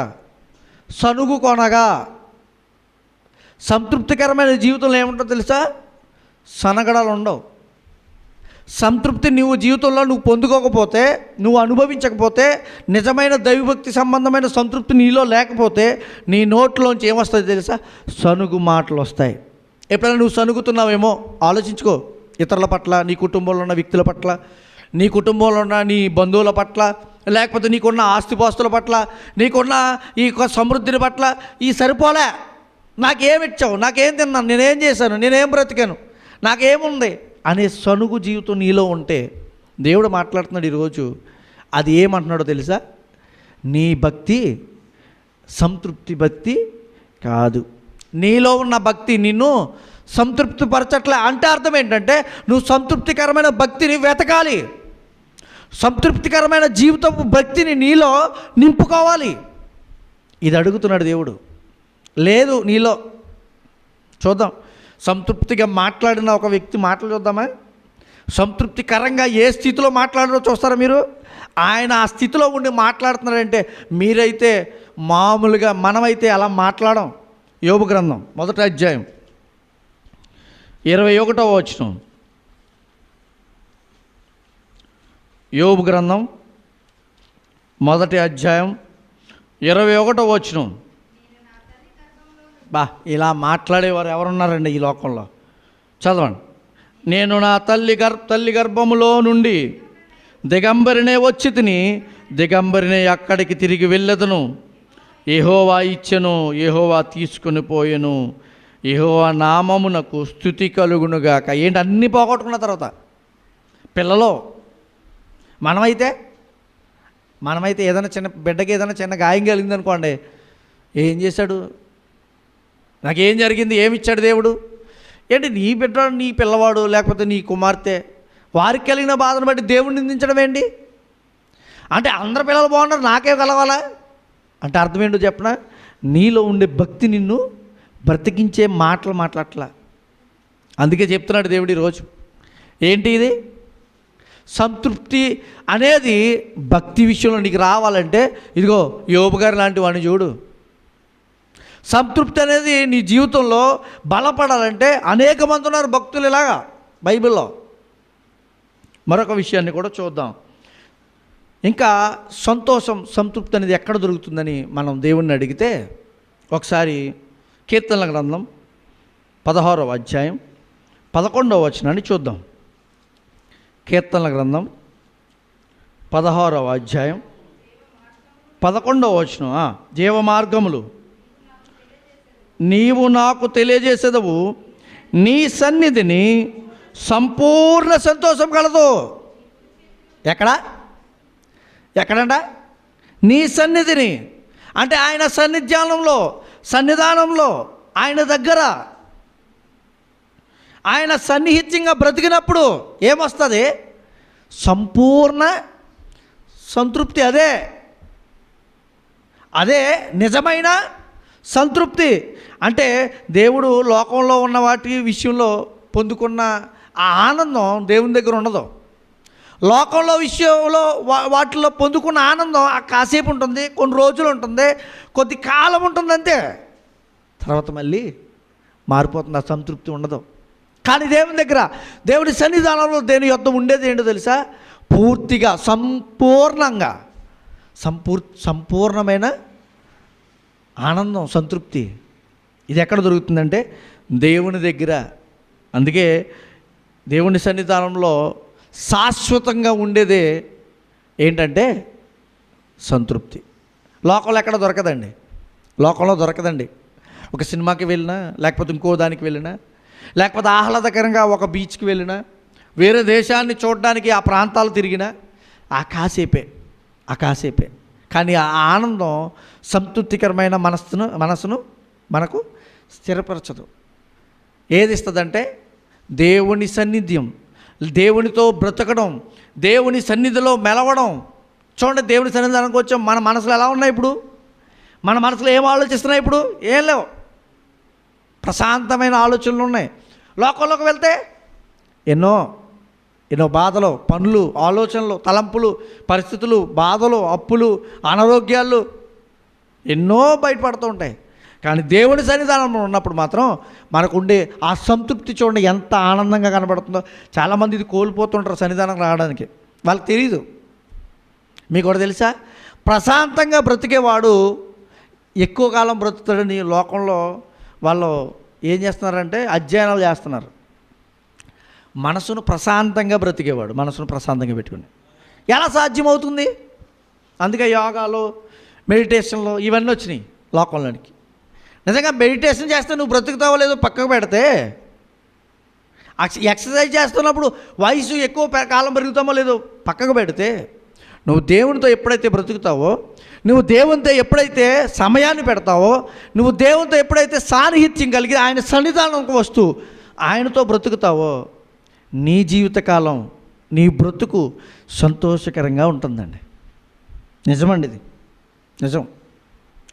సనుగు కొనగా. సంతృప్తికరమైన జీవితంలో ఏముంటుందో తెలుసా? సనగడాలు ఉండవు. సంతృప్తి నువ్వు జీవితంలో నువ్వు పొందుకోకపోతే, నువ్వు అనుభవించకపోతే, నిజమైన దైవభక్తి సంబంధమైన సంతృప్తి నీలో లేకపోతే నీ నోట్లోంచి ఏమొస్తుంది తెలుసా? సనుగు మాటలు వస్తాయి. ఎప్పుడైనా నువ్వు సనుగుతున్నావేమో ఆలోచించుకో. ఇతరుల పట్ల, నీ కుటుంబంలో ఉన్న వ్యక్తుల పట్ల, నీ కుటుంబంలో ఉన్న నీ బంధువుల పట్ల, లేకపోతే నీకున్న ఆస్తిపాస్తుల పట్ల, నీకున్న ఈ సమృద్ధిని పట్ల, ఈ సరిపోలే, నాకేమిచ్చావు, నాకేం తిన్నాను, నేనేం చేశాను, నేనేం బ్రతికాను, నాకేముంది అనే సనుగు జీవితం నీలో ఉంటే దేవుడు మాట్లాడుతున్నాడు ఈరోజు. అది ఏమంటున్నాడో తెలుసా? నీ భక్తి సంతృప్తి భక్తి కాదు. నీలో ఉన్న భక్తి నిన్ను సంతృప్తిపరచట్లే. అంటే అర్థం ఏంటంటే నువ్వు సంతృప్తికరమైన భక్తిని వెతకాలి. సంతృప్తికరమైన జీవితపు భక్తిని నీలో నింపుకోవాలి. ఇది అడుగుతున్నాడు దేవుడు. లేదు నీలో. చూద్దాం, సంతృప్తిగా మాట్లాడిన ఒక వ్యక్తి మాటలు చూద్దామా? సంతృప్తికరంగా ఏ స్థితిలో మాట్లాడారో చూస్తారా మీరు? ఆయన ఆ స్థితిలో ఉండి మాట్లాడుతున్నాడంటే మీరైతే మామూలుగా, మనమైతే అలా మాట్లాడం. యోబు గ్రంథం 1వ అధ్యాయం 21వ వచనం. యోబు గ్రంథం 1వ అధ్యాయం 21వ వచనం. ఇలా మాట్లాడేవారు ఎవరున్నారండి ఈ లోకంలో? చదవండి. నేను నా తల్లి గర్భములో నుండి దిగంబరినే వచ్చి తిని, దిగంబరినే అక్కడికి తిరిగి వెళ్ళెదను. యెహోవా ఇచ్చెను, యెహోవా తీసుకొని పోయెను, యెహోవా నామమునకు స్తుతి కలుగునుగాక. ఏంటి అన్నీ పోగొట్టుకున్న తర్వాత పిల్లలు మనమైతే ఏదైనా చిన్న బిడ్డకి ఏదైనా చిన్న గాయం కలిగింది అనుకోండి, ఏం చేశాడు, నాకేం జరిగింది, ఏమి ఇచ్చాడు దేవుడు? ఏంటి నీ బిడ్డ, నీ పిల్లవాడు, లేకపోతే నీ కుమార్తె, వారికి కలిగిన బాధను బట్టి దేవుడిని నిందించడం ఏంటి? అంటే అందరి పిల్లలు బాగున్నారు, నాకే కలవాలా అంటే అర్థం ఏంటో చెప్పనా? నీలో ఉండే భక్తి నిన్ను బ్రతికించే మాటలు మాట్లాడట్లా. అందుకే చెప్తున్నాడు దేవుడు ఈరోజు. ఏంటి ఇది? సంతృప్తి అనేది భక్తి విషయంలో నీకు రావాలంటే ఇదిగో యోబు గారు లాంటి వాడిని చూడు. సంతృప్తి అనేది నీ జీవితంలో బలపడాలంటే అనేక మంది ఉన్నారు భక్తులు ఇలాగా బైబిల్లో. మరొక విషయాన్ని కూడా చూద్దాం. ఇంకా సంతృప్తి అనేది ఎక్కడ దొరుకుతుందని మనం దేవుణ్ణి అడిగితే, ఒకసారి కీర్తనల గ్రంథం 16వ అధ్యాయం 11వ వచనాన్ని చూద్దాం. కీర్తనల గ్రంథం 16వ అధ్యాయం 11వ వచనం. జీవ మార్గములు నీవు నాకు తెలియజేసేదవు, నీ సన్నిధిని సంపూర్ణ సంతోషం కలదు. ఎక్కడంట? నీ సన్నిధిని అంటే ఆయన సన్నిధానంలో ఆయన దగ్గర ఆయన సన్నిహితంగా బ్రతికినప్పుడు ఏమొస్తుంది? సంపూర్ణ సంతృప్తి. అదే నిజమైన సంతృప్తి. అంటే దేవుడు లోకంలో ఉన్న వాటి విషయంలో పొందుకున్న ఆ ఆనందం దేవుని దగ్గర ఉండదు. లోకంలో విషయంలో వాటిలో పొందుకున్న ఆనందం ఆ కాసేపు ఉంటుంది, కొన్ని రోజులు ఉంటుంది, కొద్ది కాలం ఉంటుంది, అంతే. తర్వాత మళ్ళీ మారిపోతుంది, ఆ సంతృప్తి ఉండదు. కానీ దేవుని దగ్గర, దేవుడి సన్నిధానంలో దేని యొద్ద ఉండేది ఏంటో తెలుసా? పూర్తిగా సంపూర్ణమైన ఆనందం, సంతృప్తి. ఇది ఎక్కడ దొరుకుతుందంటే దేవుని దగ్గర. అందుకే దేవుని సన్నిధానంలో శాశ్వతంగా ఉండేదే ఏంటంటే సంతృప్తి. లోకంలో ఎక్కడ దొరకదండి, లోకంలో దొరకదండి. ఒక సినిమాకి వెళ్ళినా, లేకపోతే ఇంకో దానికి వెళ్ళినా, లేకపోతే ఆహ్లాదకరంగా ఒక బీచ్కి వెళ్ళినా, వేరే దేశాన్ని చూడడానికి ఆ ప్రాంతాలు తిరిగినా ఆ కాసేపే. కానీ ఆ ఆనందం సంతృప్తికరమైన మనస్సును మనకు స్థిరపరచదు. ఏది ఇస్తుందంటే దేవుని సన్నిధ్యం, దేవునితో బ్రతకడం, దేవుని సన్నిధిలో మెలవడం. చూడండి, దేవుని సన్నిధానానికి వచ్చాం, మన మనసులు ఎలా ఉన్నాయి ఇప్పుడు? మన మనసులో ఏం ఆలోచిస్తున్నాయి ఇప్పుడు? ఏం లేవు, ప్రశాంతమైన ఆలోచనలు ఉన్నాయి. లోకంలోకి వెళ్తే ఎన్నో బాధలు, పనులు, ఆలోచనలు, తలంపులు, పరిస్థితులు, బాధలు, అప్పులు, అనారోగ్యాలు ఎన్నో బయటపడుతూ ఉంటాయి. కానీ దేవుని సన్నిధానంలో ఉన్నప్పుడు మాత్రం మనకు ఉండే ఆ సంతృప్తి చూడండి ఎంత ఆనందంగా కనబడుతుందో. చాలామంది ఇది కోల్పోతుంటారు సన్నిధానం రావడానికి, వాళ్ళకి తెలియదు. మీకు కూడా తెలుసా? ప్రశాంతంగా బ్రతికేవాడు ఎక్కువ కాలం బ్రతుకుతాడని లోకంలో వాళ్ళు ఏం చేస్తున్నారంటే అధ్యయనాలు చేస్తున్నారు. మనసును ప్రశాంతంగా బ్రతికేవాడు మనసును ప్రశాంతంగా పెట్టుకుని ఎలా సాధ్యమవుతుంది? అందుకే యోగాలు, మెడిటేషన్లు ఇవన్నీ వచ్చినాయి లోకంలోనికి. నిజంగా మెడిటేషన్ చేస్తే నువ్వు బ్రతుకుతావో లేదో పక్కకు పెడితే, ఎక్సర్సైజ్ చేస్తున్నప్పుడు వయసు ఎక్కువ కాలం పెరుగుతామో లేదో పక్కకు పెడితే, నువ్వు దేవునితో ఎప్పుడైతే బ్రతుకుతావో, నువ్వు దేవునితో ఎప్పుడైతే సమయాన్ని పెడతావో, నువ్వు దేవునితో ఎప్పుడైతే సాన్నిహిత్యం కలిగి ఆయన సన్నిధానంకు వస్తూ ఆయనతో బ్రతుకుతావో, నీ జీవితకాలం, నీ బ్రతుకు సంతోషకరంగా ఉంటుందండి. నిజమండి, ఇది నిజం.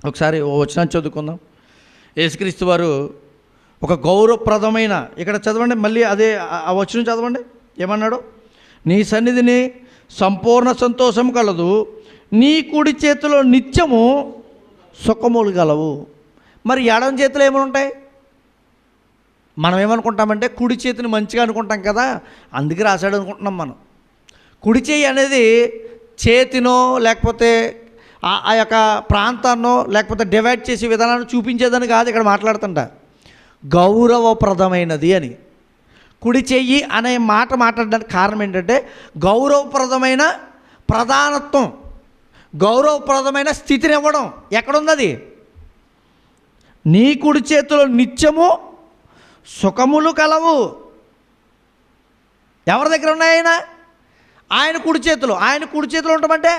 ఒకసారి ఓ వచనాన్ని చదువుకుందాం. యేసుక్రీస్తు వారు ఒక గౌరవప్రదమైన, ఇక్కడ చదవండి, మళ్ళీ అదే ఆ వచనం చదవండి. ఏమన్నాడు? నీ సన్నిధిని సంపూర్ణ సంతోషం కలదు, నీ కుడి చేతిలో నిత్యము సుఖములు గలవు. మరి ఎడమ చేతిలో ఏమైనా ఉంటాయి? మనం ఏమనుకుంటామంటే కుడి చేతిని మంచిగా అనుకుంటాం కదా, అందుకే రాశాడు అనుకుంటున్నాం మనం. కుడి చేయి అనేది చేతినో లేకపోతే ఆ యొక్క ప్రాంతాన్నో లేకపోతే డివైడ్ చేసే విధానాన్ని చూపించేదని కాదు ఇక్కడ మాట్లాడుతుంటా. గౌరవప్రదమైనది అని. కుడి చెయ్యి అనే మాట మాట్లాడడానికి కారణం ఏంటంటే గౌరవప్రదమైన ప్రధానత్వం, గౌరవప్రదమైన స్థితిని ఇవ్వడం. ఎక్కడుంది అది? నీ కుడి చేతిలో నిత్యము సుఖములు కలవు. ఎవరి దగ్గర ఉన్నాయి? ఆయన కుడి చేతిలో. ఆయన కుడి చేతిలో ఉండమంటే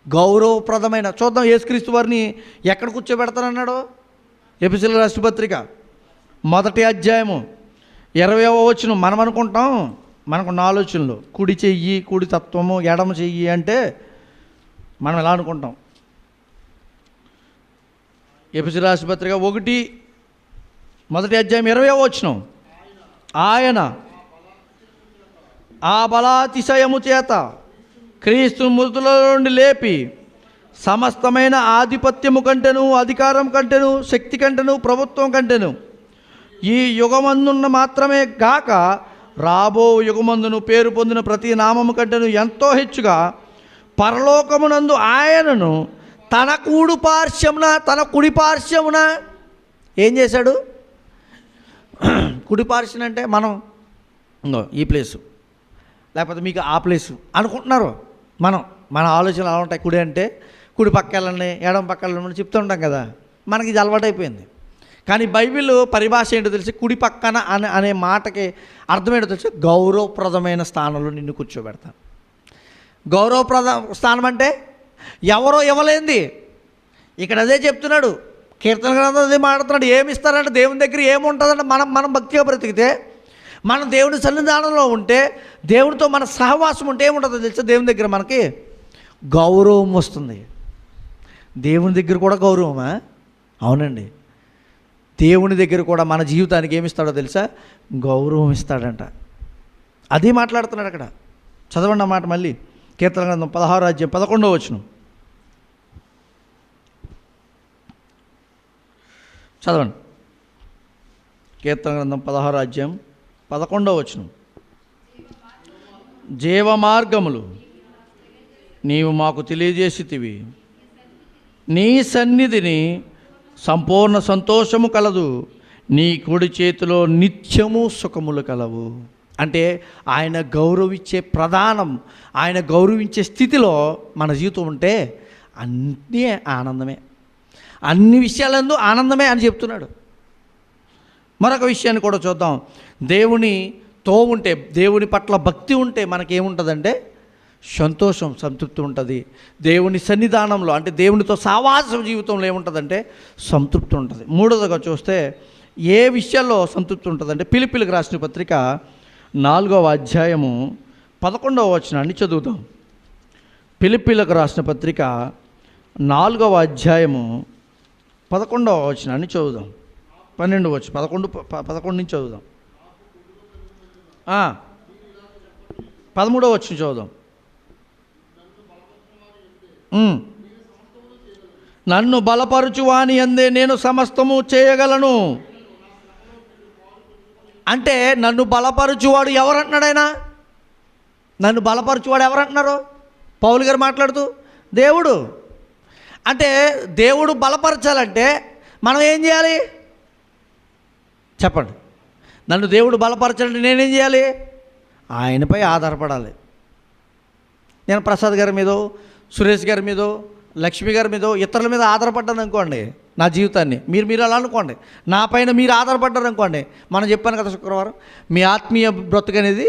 గౌరవప్రదమైన. చూద్దాం యేసుక్రీస్తు వారిని ఎక్కడ కూర్చోబెడతానన్నాడు? ఎఫెసీయులకు రాసిన పత్రిక 1వ అధ్యాయము 20వ వచనం. మనం అనుకుంటాం, మనకున్న ఆలోచనలు కుడి చెయ్యి, కుడి తత్వము, ఎడమ చెయ్యి అంటే మనం ఎలా అనుకుంటాం? ఎఫెసీయులకు రాసిన పత్రిక 1వ అధ్యాయం 20వ వచనం. ఆయన ఆ బలాతిశయము చేత క్రీస్తును మృతుల నుండి లేపి సమస్తమైన ఆధిపత్యము కంటెను, అధికారం కంటెను, శక్తి కంటెను, ప్రభుత్వం కంటెను ఈ యుగమందున్న మాత్రమే గాక రాబో యుగమందును పేరు పొందిన ప్రతి నామము కంటెను ఎంతో హెచ్చుగా పరలోకమునందు ఆయనను తన కుడి పార్శ్వమున ఏం చేశాడు? కుడి పార్శ్వం అంటే మనం ఈ ప్లేసు, లేకపోతే మీకు ఆ ప్లేసు అనుకుంటున్నారు. మన ఆలోచనలు అలా ఉంటాయి. కుడి అంటే కుడి పక్క వెళ్ళండి, ఎడమ పక్క వెళ్ళండి చెప్తూ ఉంటాం కదా. మనకి ఇది అలవాటైపోయింది. కానీ బైబిల్ పరిభాష ఏంటో తెలిసి కుడి పక్కన అనే మాటకి అర్థం ఏంటో తెలిసి గౌరవప్రదమైన స్థానంలో నిన్ను కూర్చోబెడతాను. గౌరవప్రద స్థానం అంటే ఎవరో ఇవ్వలేంది. ఇక్కడ అదే చెప్తున్నాడు. కీర్తన గ్రంథం అదే మాట్లాడుతున్నాడు. ఏమి ఇస్తారంటే దేవుని దగ్గర ఏముంటుందంటే మనం భక్తిగా బ్రతికితే, మనం దేవుని సన్నిధానంలో ఉంటే, దేవునితో మన సహవాసం ఉంటే ఏముంటుందో తెలుసా? దేవుని దగ్గర మనకి గౌరవం వస్తుంది. దేవుని దగ్గర కూడా గౌరవమా? అవునండి. దేవుని దగ్గర కూడా మన జీవితానికి ఏమిస్తాడో తెలుసా? గౌరవం ఇస్తాడంట. అది మాట్లాడుతున్నాడు అక్కడ. చదవండి ఆ మాట మళ్ళీ. కీర్తన గ్రంథం 16వ అధ్యాయం 11వ వచనం చదవండి. కీర్తన గ్రంథం 16వ అధ్యాయం 11వ వచనం. జీవ మార్గములు నీవు మాకు తెలియజేసితివి, నీ సన్నిధిని సంపూర్ణ సంతోషము కలదు, నీ కుడి చేతిలో నిత్యము సుఖములు కలవు. అంటే ఆయన గౌరవించే ప్రధానం, ఆయన గౌరవించే స్థితిలో మన జీవితం ఉంటే అన్నీ ఆనందమే, అన్ని విషయాలందు ఆనందమే అని చెప్తున్నాడు. మరొక విషయాన్ని కూడా చూద్దాం. దేవునితో ఉంటే, దేవుని పట్ల భక్తి ఉంటే మనకేముంటుందంటే సంతోషం, సంతృప్తి ఉంటుంది. దేవుని సన్నిధానంలో అంటే దేవునితో సావాసం జీవితంలో ఏముంటుందంటే సంతృప్తి ఉంటుంది. మూడోదిగా చూస్తే ఏ విషయాల్లో సంతృప్తి ఉంటుందంటే ఫిలిప్పీయులకు రాసిన పత్రిక 4వ అధ్యాయము 11వ వచనాన్ని చదువుతాం. ఫిలిప్పీయులకు రాసిన పత్రిక 4వ అధ్యాయము 11వ వచనాన్ని చదువుదాం. 11 నుంచి చదువుదాం. 13వ వచనం చదువుదాం. నన్ను బలపరచువాని అందే నేను సమస్తము చేయగలను. అంటే నన్ను బలపరచువాడు ఎవరంటున్నాడు? ఆయన నన్ను బలపరచువాడు ఎవరంటున్నారు? పౌలు గారు మాట్లాడుతూ దేవుడు. అంటే దేవుడు బలపరచాలంటే మనం ఏం చేయాలి చెప్పండి? నన్ను దేవుడు బలపరచాలంటే నేనేం చేయాలి? ఆయనపై ఆధారపడాలి. నేను ప్రసాద్ గారి మీదో, సురేష్ గారి మీదో, లక్ష్మి గారి మీదో, ఇతరుల మీద ఆధారపడ్డాను అనుకోండి నా జీవితాన్ని. మీరు అలా అనుకోండి. నా పైన మీరు ఆధారపడ్డారు అనుకోండి. మనం చెప్పాను కదా శుక్రవారం, మీ ఆత్మీయ బ్రతుకు అనేది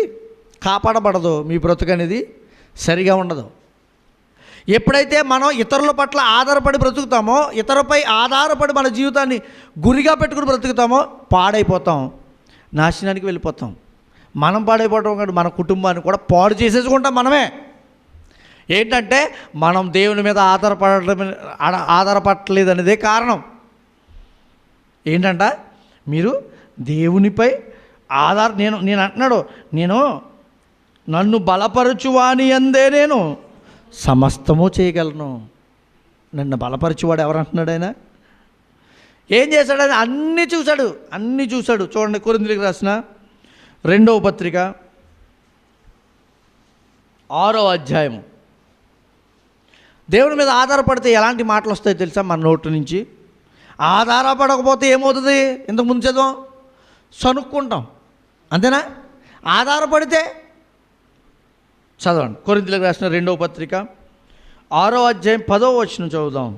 కాపాడబడదు, మీ బ్రతుకు అనేది సరిగా ఉండదు. ఎప్పుడైతే మనం ఇతరుల పట్ల ఆధారపడి బ్రతుకుతామో, ఇతరులపై ఆధారపడి మన జీవితాన్ని గురిగా పెట్టుకుని బ్రతుకుతామో పాడైపోతాం, నాశనానికి వెళ్ళిపోతాం. మనం పాడైపోవడం కాదు, మన కుటుంబాన్ని కూడా పాడు చేసేసుకుంటాం మనమే. ఏంటంటే మనం దేవుని మీద ఆధారపడలేదు అనేదే కారణం. ఏంటంట మీరు దేవునిపై నేను అంటున్నాడు, నన్ను బలపరచువాని అందే నేను సమస్తము చేయగలను. నన్ను బలపరచువాడు ఎవరంటున్నాడు? ఆయన ఏం చేశాడు? ఆయన అన్నీ చూశాడు. చూడండి, కొరింథీయులకు రాసిన 2వ పత్రిక 6వ అధ్యాయము. దేవుని మీద ఆధారపడితే ఎలాంటి మాటలు వస్తాయో తెలుసా? మన నోటి నుంచి. ఆధారపడకపోతే ఏమవుతుంది? ఇంతకుముందు చదువు సనుక్కుంటాం, అంతేనా? ఆధారపడితే చదవండి. కొరింథీయులకు రాసిన 2వ పత్రిక 6వ అధ్యాయం 10వ వచనం చదువుదాం.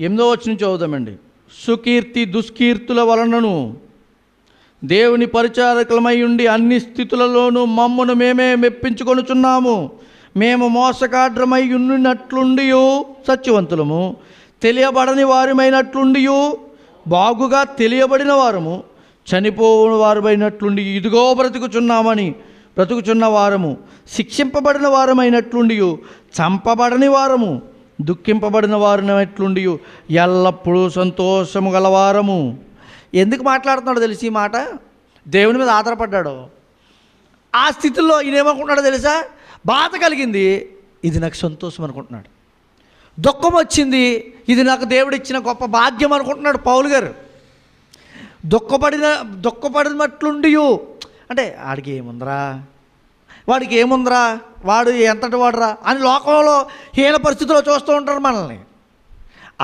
8వ వచనం చదువుదామండి. సుకీర్తి దుష్కీర్తుల వలనను దేవుని పరిచారకులమై ఉండి అన్ని స్థితులలోనూ మమ్మను మేమే మెప్పించుకొనుచున్నాము. మేము మోసగాడ్రమై ఉన్నట్లుండి సత్యవంతులము, తెలియబడని వారమైనట్లుండి బాగుగా తెలియబడిన వారము, చనిపోని వారమైనట్లుండి ఇదిగో బ్రతుకుచున్న వారము, శిక్షింపబడిన వారమైనట్లుండి చంపబడని వారము, దుఃఖింపబడిన వారమైనట్లుండి ఎల్లప్పుడూ సంతోషము గలవారము. ఎందుకు మాట్లాడుతున్నాడో తెలిసి ఈ మాట? దేవుని మీద ఆధారపడ్డాడు. ఆ స్థితిలో ఈయన ఏమనుకుంటున్నాడో తెలుసా? బాధ కలిగింది, ఇది నాకు సంతోషం అనుకుంటున్నాడు. దుఃఖం వచ్చింది, ఇది నాకు దేవుడిచ్చిన గొప్ప భాగ్యం అనుకుంటున్నాడు పౌలు గారు. దుఃఖపడినట్లుండి అంటే వాడికి ఏముందిరా, వాడు ఎంతటి వాడురా అని లోకంలో హీన పరిస్థితుల్లో చూస్తూ ఉంటారు మనల్ని.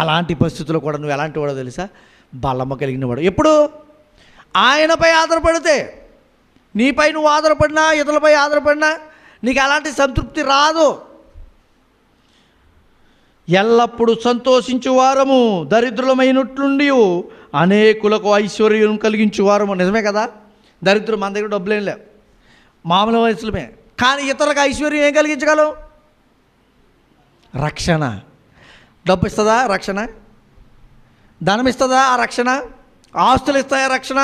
అలాంటి పరిస్థితుల్లో కూడా నువ్వు ఎలాంటి వాడో తెలుసా? బలము కలిగిన వాడు. ఎప్పుడు ఆయనపై ఆధారపడితే, నీపై నువ్వు ఆధారపడినా ఇతరులపై ఆధారపడినా నీకు అలాంటి సంతృప్తి రాదు. ఎల్లప్పుడూ సంతోషించు వారము, దరిద్రులమైనట్లుండి అనేకులకు ఐశ్వర్యం కలిగించు వారము. నిజమే కదా? దరిద్రం, మన దగ్గర డబ్బులు ఏం లేవు, మామూలు వయసులమే. కానీ ఇతరులకు ఐశ్వర్యం ఏం కలిగించగలవు? రక్షణ. డబ్బు ఇస్తుందా రక్షణ? ధనం ఇస్తుందా ఆ రక్షణ? ఆస్తులు ఇస్తాయా రక్షణ?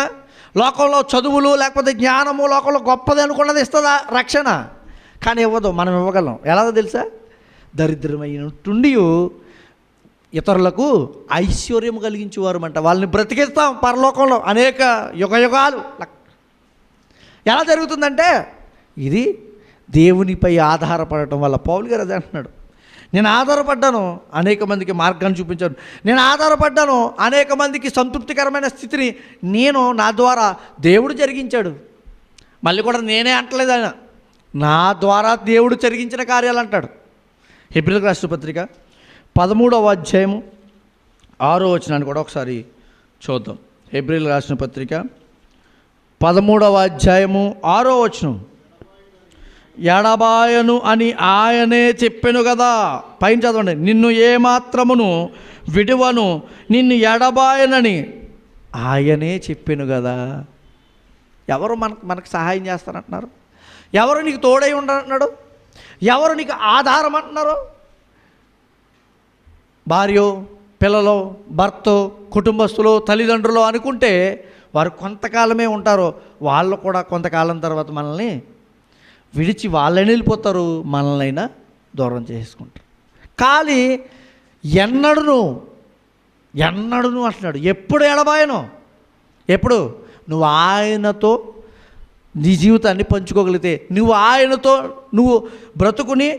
లోకంలో చదువులు లేకపోతే జ్ఞానము లోకంలో గొప్పది అనుకున్నది ఇస్తుందా రక్షణ? కానీ ఇవ్వదు. మనం ఇవ్వగలం. ఎలాగో తెలుసా? దరిద్రమైనట్టుండి ఇతరులకు ఐశ్వర్యం కలిగించేవారమంట. వాళ్ళని బ్రతికిస్తాం పరలోకంలో అనేక యుగాలు. ఎలా జరుగుతుందంటే ఇది దేవునిపై ఆధారపడటం వల్ల. పౌలు గారు అదే అంటున్నాడు, నేను ఆధారపడ్డాను, అనేక మందికి మార్గాన్ని చూపించాను. నేను ఆధారపడ్డాను, అనేక మందికి సంతృప్తికరమైన స్థితిని నా ద్వారా దేవుడు జరిగించాడు. మళ్ళీ కూడా నేనే అంటలేదు, ఆయన నా ద్వారా దేవుడు జరిగించిన కార్యాలు అంటాడు. హెబ్రీయులకు రాసిన పత్రిక 13వ అధ్యాయము 6వ వచనాన్ని కూడా ఒకసారి చూద్దాం. హెబ్రీయులకు రాసిన పత్రిక 13వ అధ్యాయము 6వ వచనం. ఎడబాయను అని ఆయనే చెప్పెను కదా. పైన చదవండి. నిన్ను ఏమాత్రమును విడువను, నిన్ను ఎడబాయనని ఆయనే చెప్పెను కదా. ఎవరు మనకు సహాయం చేస్తారంటున్నారు? ఎవరు నీకు తోడై ఉండంటున్నాడు? ఎవరు నీకు ఆధారం అంటున్నారు? భార్యో, పిల్లలు, భర్తో, కుటుంబస్తులు, తల్లిదండ్రులు అనుకుంటే వారు కొంతకాలమే ఉంటారు. వాళ్ళు కూడా కొంతకాలం తర్వాత మనల్ని విడిచి వాళ్ళని వెళ్ళిపోతారు, మనల్నైనా దూరం చేసుకుంటారు. కానీ ఎన్నడును అంటున్నాడు. ఎప్పుడు ఎడబాయను? ఎప్పుడు నువ్వు ఆయనతో నీ జీవితాన్ని పంచుకోగలిగితే, నువ్వు ఆయనతో నువ్వు బ్రతుకుని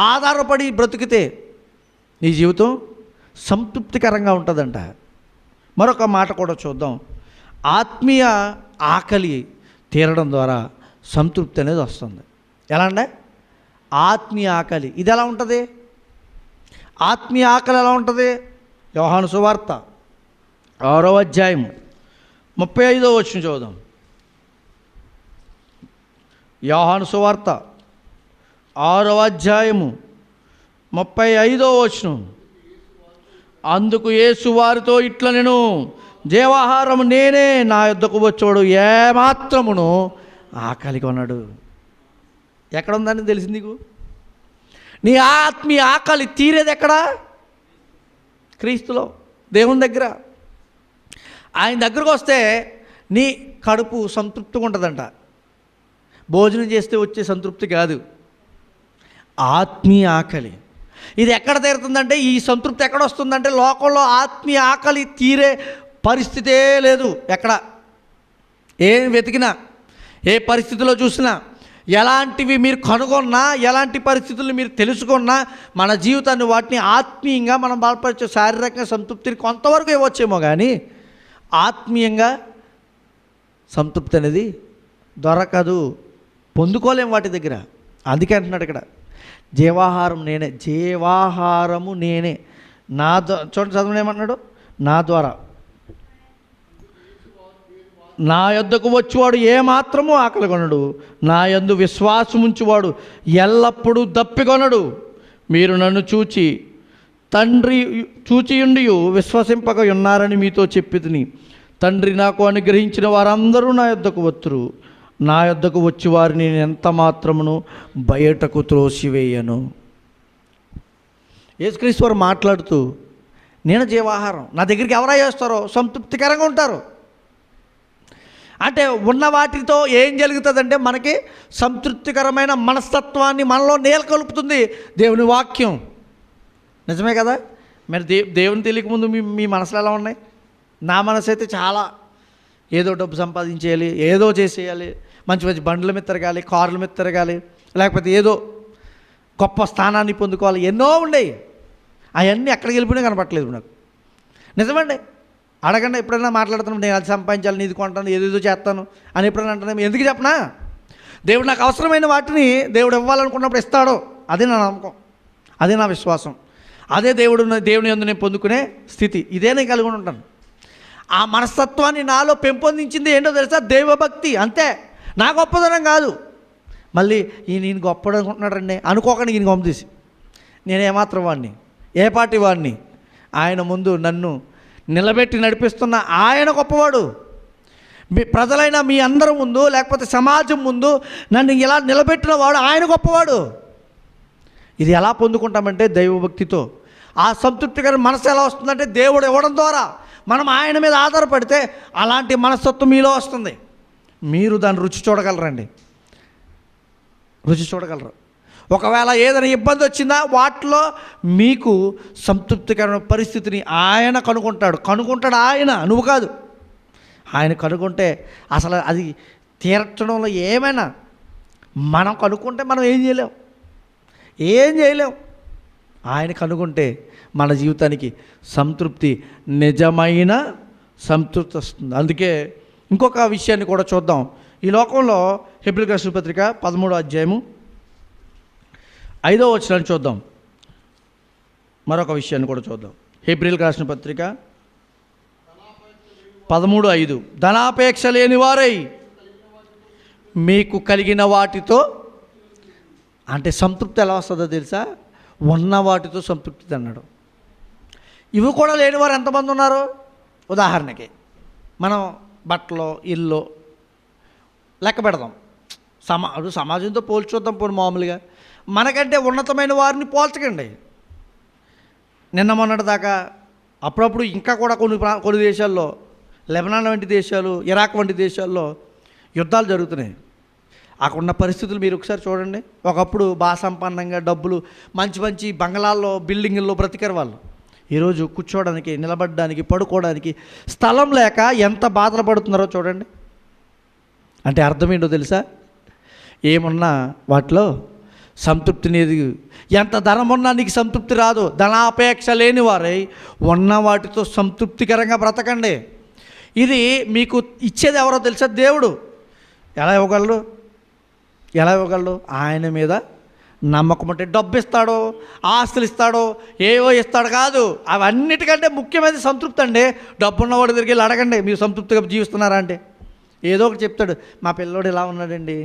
ఆధారపడి బ్రతికితే నీ జీవితం సంతృప్తికరంగా ఉంటుందంట. మరొక మాట కూడా చూద్దాం. ఆత్మీయ ఆకలి తీరడం ద్వారా సంతృప్తి అనేది వస్తుంది. ఎలా అంటే ఆత్మీయ ఆకలి ఇది ఎలా ఉంటుంది? ఆత్మీయ ఆకలి ఎలా ఉంటుంది? యోహాను సువార్త 6వ అధ్యాయము 35వ వచనం చూద్దాం. యోహాను సువార్త 6వ అధ్యాయము 35వ వచనం. అందుకు యేసు వారితో ఇట్లా, నేను జీవాహారము నేనే, నా యొద్దకు వచ్చాడు ఏమాత్రమును ఆకలి కొన్నాడు. ఎక్కడ ఉందని తెలిసింది నీకు? నీ ఆత్మీయ ఆకలి తీరేది ఎక్కడ? క్రీస్తులో, దేవుని దగ్గర. ఆయన దగ్గరకు వస్తే నీ కడుపు సంతృప్తిగా ఉంటుందంట. భోజనం చేస్తే వచ్చే సంతృప్తి కాదు, ఆత్మీయ ఆకలి. ఇది ఎక్కడ తీరుతుందంటే, ఈ సంతృప్తి ఎక్కడ వస్తుందంటే, లోకంలో ఆత్మీయ ఆకలి తీరే పరిస్థితే లేదు. ఎక్కడ ఏం వెతికినా, ఏ పరిస్థితిలో చూసినా, ఎలాంటివి మీరు కనుగొన్నా, ఎలాంటి పరిస్థితులు మీరు తెలుసుకున్నా, మన జీవితాన్ని వాటిని ఆత్మీయంగా మనం బలపరిచే శారీరకంగా సంతృప్తిని కొంతవరకు ఇవ్వచ్చేమో, కానీ ఆత్మీయంగా సంతృప్తి అనేది దొరకదు, పొందుకోలేము వాటి దగ్గర. అందుకే అంటున్నాడు ఇక్కడ, జీవాహారం నేనే, జీవాహారము నేనే. చూడండి చదవని ఏమన్నాడు? నా ద్వారా, నా యొద్దకు వచ్చేవాడు ఏమాత్రము ఆకలి కొనడు, నా యందు విశ్వాసం ఉంచువాడు ఎల్లప్పుడూ దప్పికొనడు. మీరు నన్ను చూచి తండ్రి చూచియుండి విశ్వసింపక ఉన్నారని మీతో చెప్పితిని. తండ్రి నాకు అనుగ్రహించిన వారందరూ నా యొద్దకు వచ్చురు. నా యొద్దకు వచ్చి వారిని నేను ఎంత మాత్రమును బయటకు త్రోసివేయను. యేసుక్రీస్తు వారు మాట్లాడుతూ, నేను జీవాహారం, నా దగ్గరికి ఎవరై వస్తారో సంతృప్తికరంగా ఉంటారు. అంటే ఉన్న వాటితో ఏం జరుగుతుందంటే మనకి సంతృప్తికరమైన మనస్తత్వాన్ని మనలో నేలకొల్పుతుంది దేవుని వాక్యం. నిజమే కదా? మరి దేవుని తెలియకముందు మీ మనసులు ఎలా ఉన్నాయి? నా మనసు అయితే చాలా ఏదో డబ్బు సంపాదించేయాలి, ఏదో చేసేయాలి, మంచి మంచి బండ్ల మీద తిరగాలి, కార్ల మీద తిరగాలి, లేకపోతే ఏదో గొప్ప స్థానాన్ని పొందుకోవాలి, ఎన్నో ఉండేవి. అవన్నీ ఎక్కడికి వెళ్ళిపోయినా కనపట్లేదు నాకు. నిజమండి, అడగండి. ఎప్పుడైనా మాట్లాడుతున్నాం, నేను అది సంపాదించాలి, నీది కొంటాను, ఏదేదో చేస్తాను అని ఎప్పుడైనా అంటున్నాను. ఎందుకు చెప్పనా? దేవుడు నాకు అవసరమైన వాటిని దేవుడు ఇవ్వాలనుకున్నప్పుడు ఇస్తాడు. అదే నా నమ్మకం, అదే నా విశ్వాసం, అదే దేవుని యందు నేను పొందుకునే స్థితి. ఇదే నేను కలిగి ఉంటాను. ఆ మనస్తత్వాన్ని నాలో పెంపొందించింది ఏంటో తెలుసా? దైవభక్తి. అంతే, నా గొప్పదనం కాదు. మళ్ళీ ఈయన గొప్పడు అనుకుంటున్నాడండి అనుకోకండి. ఈయన గొప్ప తీసి నేనేమాత్రం వాడిని, ఏ పార్టీ వాడిని? ఆయన ముందు నన్ను నిలబెట్టి నడిపిస్తున్న ఆయన గొప్పవాడు. మీ ప్రజలైన మీ అందరి ముందు, లేకపోతే సమాజం ముందు నన్ను ఇలా నిలబెట్టిన వాడు ఆయన గొప్పవాడు. ఇది ఎలా పొందుకుంటామంటే దైవభక్తితో. ఆ సంతృప్తికర మనసు ఎలా వస్తుందంటే దేవుడు ఇవ్వడం ద్వారా. మనం ఆయన మీద ఆధారపడితే అలాంటి మనస్తత్వం మీలో వస్తుంది. మీరు దాన్ని రుచి చూడగలరండి, రుచి చూడగలరు. ఒకవేళ ఏదైనా ఇబ్బంది వచ్చిందా వాటిలో మీకు సంతృప్తికరమైన పరిస్థితిని ఆయన కనుగొంటాడు ఆయన, నువ్వు కాదు. ఆయన కనుగొంటే అసలు అది తీర్చడంలో ఏమైనా మనం కనుక్కుంటే మనం ఏం చేయలేం. ఆయన కనుగొంటే మన జీవితానికి సంతృప్తి, నిజమైన సంతృప్తి వస్తుంది. అందుకే ఇంకొక విషయాన్ని కూడా చూద్దాం. ఈ లోకంలో హెబ్రీయులకు రాసిన పత్రిక 13వ అధ్యాయము 5వ వచనాన్ని చూద్దాం. మరొక విషయాన్ని కూడా చూద్దాం. హెబ్రీయులకు రాసిన పత్రిక 13:5 ధనాపేక్ష లేని వారై మీకు కలిగిన వాటితో, అంటే సంతృప్తి ఎలా వస్తుందో తెలుసా? ఉన్న వాటితో సంతృప్తి అన్నాడు. ఇవి కూడా లేనివారు ఎంతమంది ఉన్నారు? ఉదాహరణకి మనం బట్టలు, ఇల్లు లెక్క పెడదాం. సమాజంతో పోల్చొద్దాం. పోనీ మామూలుగా మనకంటే ఉన్నతమైన వారిని పోల్చకండి. నిన్న మొన్నటి దాకా అప్పుడప్పుడు ఇంకా కూడా కొన్ని దేశాల్లో, లెబనాన్ వంటి దేశాలు, ఇరాక్ వంటి దేశాల్లో యుద్ధాలు జరుగుతున్నాయి. అక్కడ ఉన్న పరిస్థితులు మీరు ఒకసారి చూడండి. ఒకప్పుడు బాగా సంపన్నంగా డబ్బులు మంచి మంచి బంగళాల్లో, బిల్డింగుల్లో బ్రతికారు వాళ్ళు. ఈరోజు కూర్చోవడానికి, నిలబడడానికి, పడుకోవడానికి స్థలం లేక ఎంత బాధలు పడుతున్నారో చూడండి. అంటే అర్థం ఏంటో తెలుసా? ఏమున్నా వాటిలో సంతృప్తి లేదు. ఎంత ధనం ఉన్నా నీకు సంతృప్తి రాదు. ధనాపేక్ష లేని వారై ఉన్న వాటితో సంతృప్తికరంగా బ్రతకండి. ఇది మీకు ఇచ్చేది ఎవరో తెలుసా? దేవుడు. ఎలా ఇవ్వగలడు? ఆయన మీద నమ్మకం ఉంటే డబ్బు ఇస్తాడో, ఆస్తులు ఇస్తాడో, ఏవో ఇస్తాడు కాదు. అవన్నిటికంటే ముఖ్యమైనది సంతృప్తి అండి. డబ్బు ఉన్నవాడి దగ్గరికి వెళ్ళి అడగండి, మీరు సంతృప్తిగా జీవిస్తున్నారా అంటే ఏదో ఒకటి చెప్తాడు. మా పిల్లోడు ఇలా ఉన్నాడండి,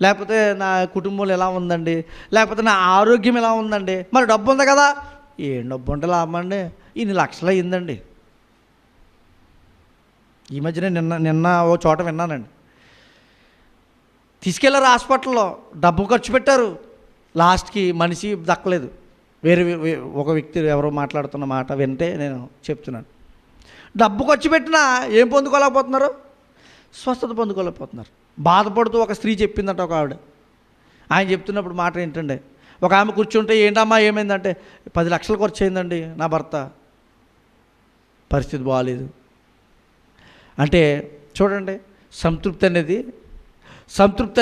లేకపోతే నా కుటుంబంలో ఎలా ఉందండి, లేకపోతే నా ఆరోగ్యం ఎలా ఉందండి. మరి డబ్బు ఉంది కదా, ఏం డబ్బు ఉంటే లాభమండి, ఇన్ని లక్షలు అయ్యిందండి. ఈ మధ్యనే నిన్న ఓ చోట విన్నానండి. తీసుకెళ్లారు హాస్పిటల్లో, డబ్బు ఖర్చు పెట్టారు, లాస్ట్కి మనిషి దక్కలేదు. ఒక వ్యక్తి ఎవరో మాట్లాడుతున్న మాట వింటే నేను చెప్తున్నాను. డబ్బు ఖర్చు పెట్టినా ఏం పొందుకోలేకపోతున్నారు? స్వస్థత పొందుకోలేకపోతున్నారు. బాధపడుతూ ఒక స్త్రీ చెప్పిందంట. ఒక ఆవిడ, ఆయన చెప్తున్నప్పుడు మాట ఏంటంటే, ఒక ఆమె కూర్చుంటే ఏంటమ్మా ఏమైందంటే, 10 లక్షలు ఖర్చు అయిందండి నా భర్త, పరిస్థితి బాగాలేదు. అంటే చూడండి, సంతృప్తి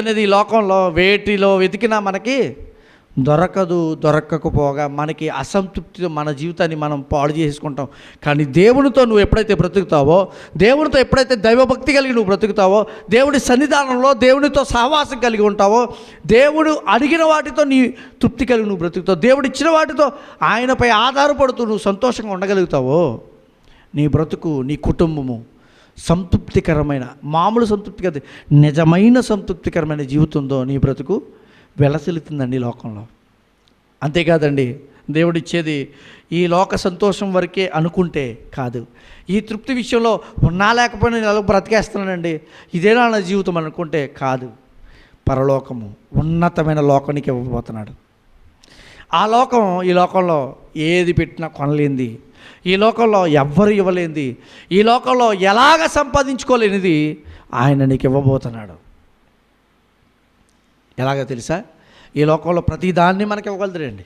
అనేది ఈ లోకంలో వేటిలో వెతికినా మనకి దొరకకపోగా మనకి అసంతృప్తితో మన జీవితాన్ని మనం పాడు చేసుకుంటాం. కానీ దేవునితో నువ్వు ఎప్పుడైతే బ్రతుకుతావో, దేవునితో ఎప్పుడైతే దైవభక్తి కలిగి నువ్వు బ్రతుకుతావో, దేవుడి సన్నిధానంలో దేవునితో సహవాసం కలిగి ఉంటావో, దేవుడు అడిగిన వాటితో నీ తృప్తి కలిగి నువ్వు బ్రతుకుతావు, దేవుడు ఇచ్చిన వాటితో ఆయనపై ఆధారపడుతూ నువ్వు సంతోషంగా ఉండగలుగుతావో, నీ బ్రతుకు, నీ కుటుంబము సంతృప్తికరమైన, మామూలు సంతృప్తి కాదు, నిజమైన సంతృప్తికరమైన జీవితంతో నీ బ్రతుకు వెలసిల్లుతుందండి లోకంలో. అంతేకాదండి, దేవుడిచ్చేది ఈ లోక సంతోషం వరకే అనుకుంటే కాదు. ఈ తృప్తి విషయంలో ఉన్నా లేకపోయినా నేను ఎలా బ్రతికేస్తున్నానండి, ఇదేనా నా జీవితం అనుకుంటే కాదు. పరలోకము, ఉన్నతమైన లోకానికి ఇవ్వబోతున్నాడు. ఆ లోకం ఈ లోకంలో ఏది పెట్టినా కొనలేనిది, ఈ లోకంలో ఎవ్వరు ఇవ్వలేనిది, ఈ లోకంలో ఎలాగ సంపాదించుకోలేనిది ఆయన నీకు ఇవ్వబోతున్నాడు. ఎలాగో తెలుసా? ఈ లోకంలో ప్రతిదాన్ని మనకి ఇవ్వగలుగుతాడండి.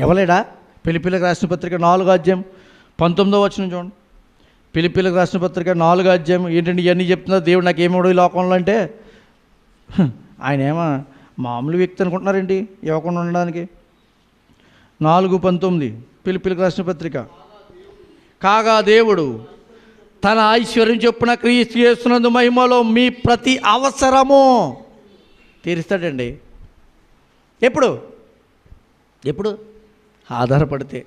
ఇవ్వలేడా? ఫిలిప్పీలకు రాసిన పత్రిక 4:19 చూడండి. ఫిలిప్పీలకు రాసిన పత్రిక 4 ఏంటంటే ఇవన్నీ చెప్తున్నారు దేవుడు నాకు ఏమివ్వడు ఈ లోకంలో అంటే, ఆయన ఏమో మామూలు వ్యక్తి అనుకుంటున్నారేంటి ఇవ్వకుండా ఉండడానికి. 4:19 ఫిలిప్పీలకు రాసిన పత్రిక. కాగా దేవుడు తన ఐశ్వర్యం చొప్పున క్రీస్తు యేసునందు మహిమలో మీ ప్రతి అవసరము తీరుస్తాడండి. ఎప్పుడు ఆధారపడితే.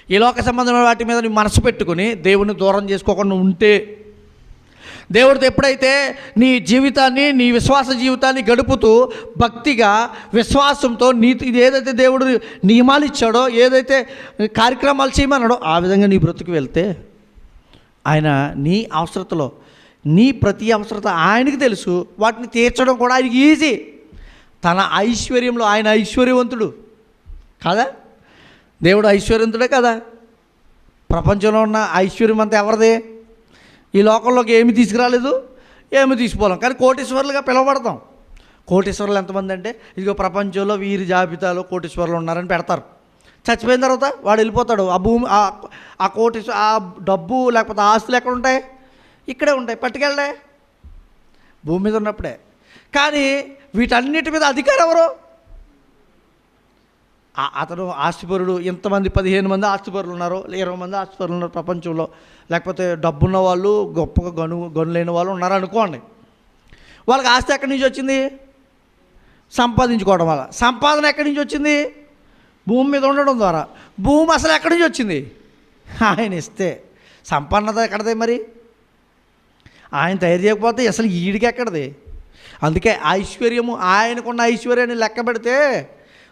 ఈ లోక సంబంధమైన వాటి మీద నీ మనసు పెట్టుకుని దేవుని దూరం చేసుకోకుండా ఉంటే, దేవుడితో ఎప్పుడైతే నీ జీవితాన్ని, నీ విశ్వాస జీవితాన్ని గడుపుతూ భక్తిగా, విశ్వాసంతో నీతి, ఏదైతే దేవుడు నియమాలు ఇచ్చాడో, ఏదైతే కార్యక్రమాలు చేయమన్నాడో ఆ విధంగా నీ బ్రతుకు వెళ్తే, ఆయన నీ అవసరతలో, నీ ప్రతి అవసరత ఆయనకి తెలుసు. వాటిని తీర్చడం కూడా ఆయనకి ఈజీ. తన ఐశ్వర్యంలో ఆయన ఐశ్వర్యవంతుడు కాదా? దేవుడు ఐశ్వర్యవంతుడే కదా. ప్రపంచంలో ఉన్న ఐశ్వర్యం అంతా ఎవరిదే? ఈ లోకంలోకి ఏమి తీసుకురాలేదు, ఏమి తీసుకోలేం, కానీ కోటీశ్వరులుగా పిలువబడతాం. కోటీశ్వరులు ఎంతమంది అంటే, ఇదిగో ప్రపంచంలో వీరి జాబితాలో కోటీశ్వరులు ఉన్నారని పెడతారు. చచ్చిపోయిన తర్వాత వాడు వెళ్ళిపోతాడు. ఆ భూమి, ఆ కోటీశ్వర, ఆ డబ్బు లేకపోతే ఆస్తులు ఎక్కడ ఉంటాయి? ఇక్కడే ఉంటాయి. పట్టుకెళ్ళే భూమి మీద ఉన్నప్పుడే. కానీ వీటన్నిటి మీద అధికారం ఎవరు? అతను ఆస్తిపరుడు. ఇంతమంది 15 మంది ఆస్తిపరులు ఉన్నారు, 20 మంది ఆస్తిపరులు ఉన్నారు ప్రపంచంలో. లేకపోతే డబ్బున్న వాళ్ళు, గొప్పగా గనులైన వాళ్ళు ఉన్నారు అనుకోండి. వాళ్ళకి ఆస్తి ఎక్కడి నుంచి వచ్చింది? సంపాదించుకోవడం వల్ల. సంపాదన ఎక్కడి నుంచి వచ్చింది? భూమి మీద ఉండడం ద్వారా. భూమి అసలు ఎక్కడి నుంచి వచ్చింది? ఆయన ఇస్తే. సంపన్నత ఎక్కడదే మరి? ఆయన తయారు చేయకపోతే అసలు ఈడికి ఎక్కడది? అందుకే ఐశ్వర్యము, ఆయనకున్న ఐశ్వర్యాన్ని లెక్క పెడితే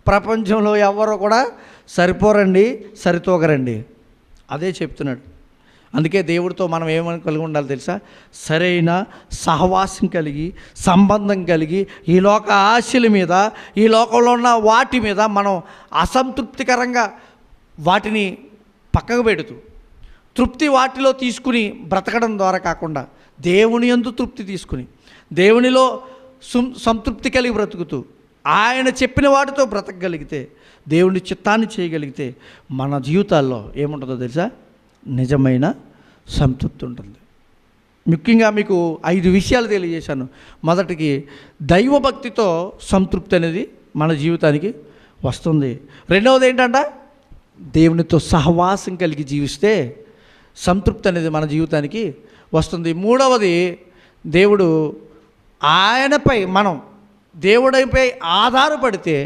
ప్రపంచంలో ఎవరో కూడా సరిపోరండి, సరితూగరండి. అదే చెప్తున్నాడు. అందుకే దేవుడితో మనం ఏమని కలిగి ఉండాలి తెలుసా? సరైన సహవాసం కలిగి, సంబంధం కలిగి, ఈ లోక ఆశల మీద, ఈ లోకంలో ఉన్న వాటి మీద మనం అసంతృప్తికరంగా వాటిని పక్కకు పెడుతూ, తృప్తి వాటిలో తీసుకుని బ్రతకడం ద్వారా కాకుండా, దేవుని యందు తృప్తి తీసుకుని, దేవునిలో సంతృప్తి కలిగి బ్రతుకుతూ, ఆయన చెప్పిన వాటితో బ్రతకగలిగితే, దేవుని చిత్తాన్ని చేయగలిగితే మన జీవితాల్లో ఏముంటుందో తెలుసా? నిజమైన సంతృప్తి ఉంటుంది. ముఖ్యంగా మీకు 5 విషయాలు తెలియజేశాను. మొదటికి, దైవభక్తితో సంతృప్తి అనేది మన జీవితానికి వస్తుంది. రెండవది ఏంటంట? దేవునితో సహవాసం కలిగి జీవిస్తే సంతృప్తి అనేది మన జీవితానికి వస్తుంది. మూడవది, దేవుడు ఆయనపై, మనం దేవుడిపై ఆధారపడితే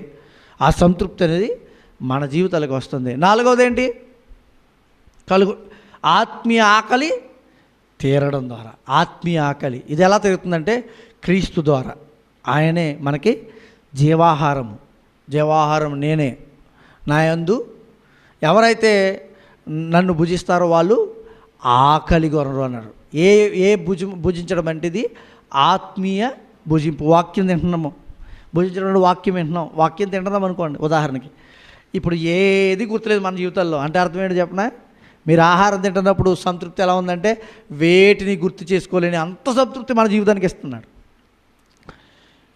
ఆ సంతృప్తి అనేది మన జీవితాలకు వస్తుంది. నాలుగవది ఏంటి? ఆత్మీయ ఆకలి తీరడం ద్వారా. ఆత్మీయ ఆకలి ఇది ఎలా తీరుతుందంటే క్రీస్తు ద్వారా. ఆయనే మనకి జీవాహారము. జీవాహారం నేనే, నా యందు ఎవరైతే నన్ను భుజిస్తారో వాళ్ళు ఆకలి కొనరు అన్నారు. భుజించడం అంటే ఇది ఆత్మీయ భుజింపు. వాక్యం తింటున్నాము, భుజించడం వాక్యం వింటున్నాం. వాక్యం తింటున్నాం అనుకోండి, ఉదాహరణకి ఇప్పుడు ఏది గుర్తులేదు మన జీవితాల్లో అంటే అర్థం ఏంటి చెప్పనా? మీరు ఆహారం తింటున్నప్పుడు సంతృప్తి ఎలా ఉందంటే వేటిని గుర్తు చేసుకోలేని అంత సంతృప్తి మన జీవితానికి ఇస్తున్నాడు.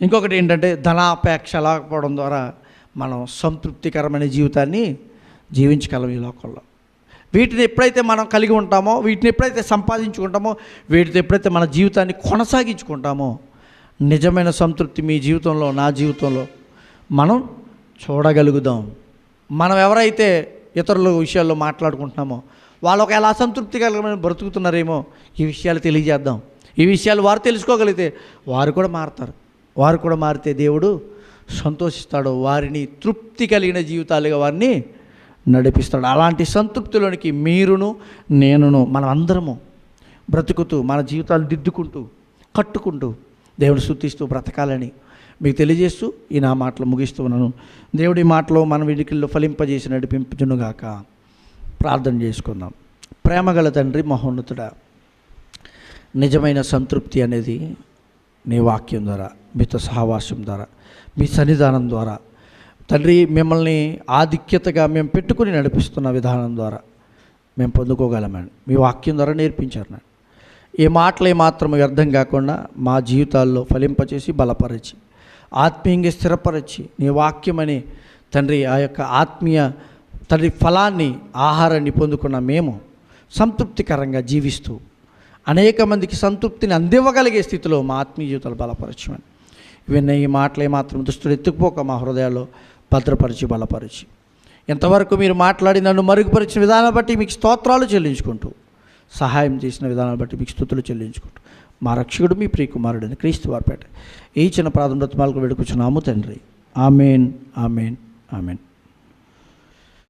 ఇంకొకటి ఏంటంటే ధనాపేక్ష లేకపోవడం ద్వారా మనం సంతృప్తికరమైన జీవితాన్ని జీవించగలం ఈ లోకంలో. వీటిని ఎప్పుడైతే మనం కలిగి ఉంటామో, వీటిని ఎప్పుడైతే సంపాదించుకుంటామో, వీటితో ఎప్పుడైతే మన జీవితాన్ని కొనసాగించుకుంటామో, నిజమైన సంతృప్తి మీ జీవితంలో, నా జీవితంలో మనం చూడగలుగుదాం. మనం ఎవరైతే ఇతరుల విషయాల్లో మాట్లాడుకుంటున్నామో వాళ్ళు ఒక ఎలా అసంతృప్తికరమైన బ్రతుకుతున్నారేమో ఈ విషయాలు తెలియజేద్దాం. ఈ విషయాలు వారు తెలుసుకోగలిగితే వారు కూడా మారుతారు. వారు కూడా మారితే దేవుడు సంతోషిస్తాడు. వారిని తృప్తి కలిగిన జీవితాలుగా వారిని నడిపిస్తాడు. అలాంటి సంతృప్తిలోనికి మీరును, నేనును, మనం అందరము బ్రతుకుతూ మన జీవితాలు దిద్దుకుంటూ, కట్టుకుంటూ, దేవుడు స్తుతిస్తూ బ్రతకాలని మీకు తెలియజేస్తూ ఈ నా మాటలు ముగిస్తూ ఉన్నాను. దేవుడి మాటలో మన విడికిల్లో ఫలింపజేసి నడిపించునుగాక. ప్రార్థన చేసుకుందాం. ప్రేమగల తండ్రి, మహోన్నతుడా, నిజమైన సంతృప్తి అనేది నీ వాక్యం ద్వారా, మీతో సహవాసం ద్వారా, మీ సన్నిధానం ద్వారా తండ్రి, మిమ్మల్ని ఆధిక్యతగా మేము పెట్టుకుని నడిపిస్తున్న విధానం ద్వారా మేము పొందుకోగలమని మీ వాక్యం ద్వారా నేర్పించారు. నాన్న, ఈ మాటలు ఏమాత్రం వ్యర్థం కాకుండా మా జీవితాల్లో ఫలింపచేసి బలపరిచి ఆత్మీయంగా స్థిరపరిచి నీ వాక్యమని తండ్రి ఆ యొక్క ఆత్మీయ తండ్రి ఫలాన్ని, ఆహారాన్ని పొందుకున్న మేము సంతృప్తికరంగా జీవిస్తూ అనేక మందికి సంతృప్తిని అందివ్వగలిగే స్థితిలో మా ఆత్మీయ జీవితాలు బలపరచమని ఇవన్నీ ఈ మాటలే మాత్రం దుస్తులు ఎత్తుకుపోక మా హృదయాల్లో భద్రపరిచి బలపరిచి ఎంతవరకు మీరు మాట్లాడి నన్ను మరుగుపరిచిన విధానం బట్టి మీకు స్తోత్రాలు చెల్లించుకుంటూ, సహాయం చేసిన విధానాన్ని బట్టి మీకు స్తుతులు చెల్లించుకుంటూ మా రక్షకుడు మీ ప్రియకుమారుడని క్రీస్తు వారిపేట ఈ చిన్న ప్రార్థన బ్రతమాలకు వేడుకొచ్చున్నాము తండ్రి. Amen, amen, amen.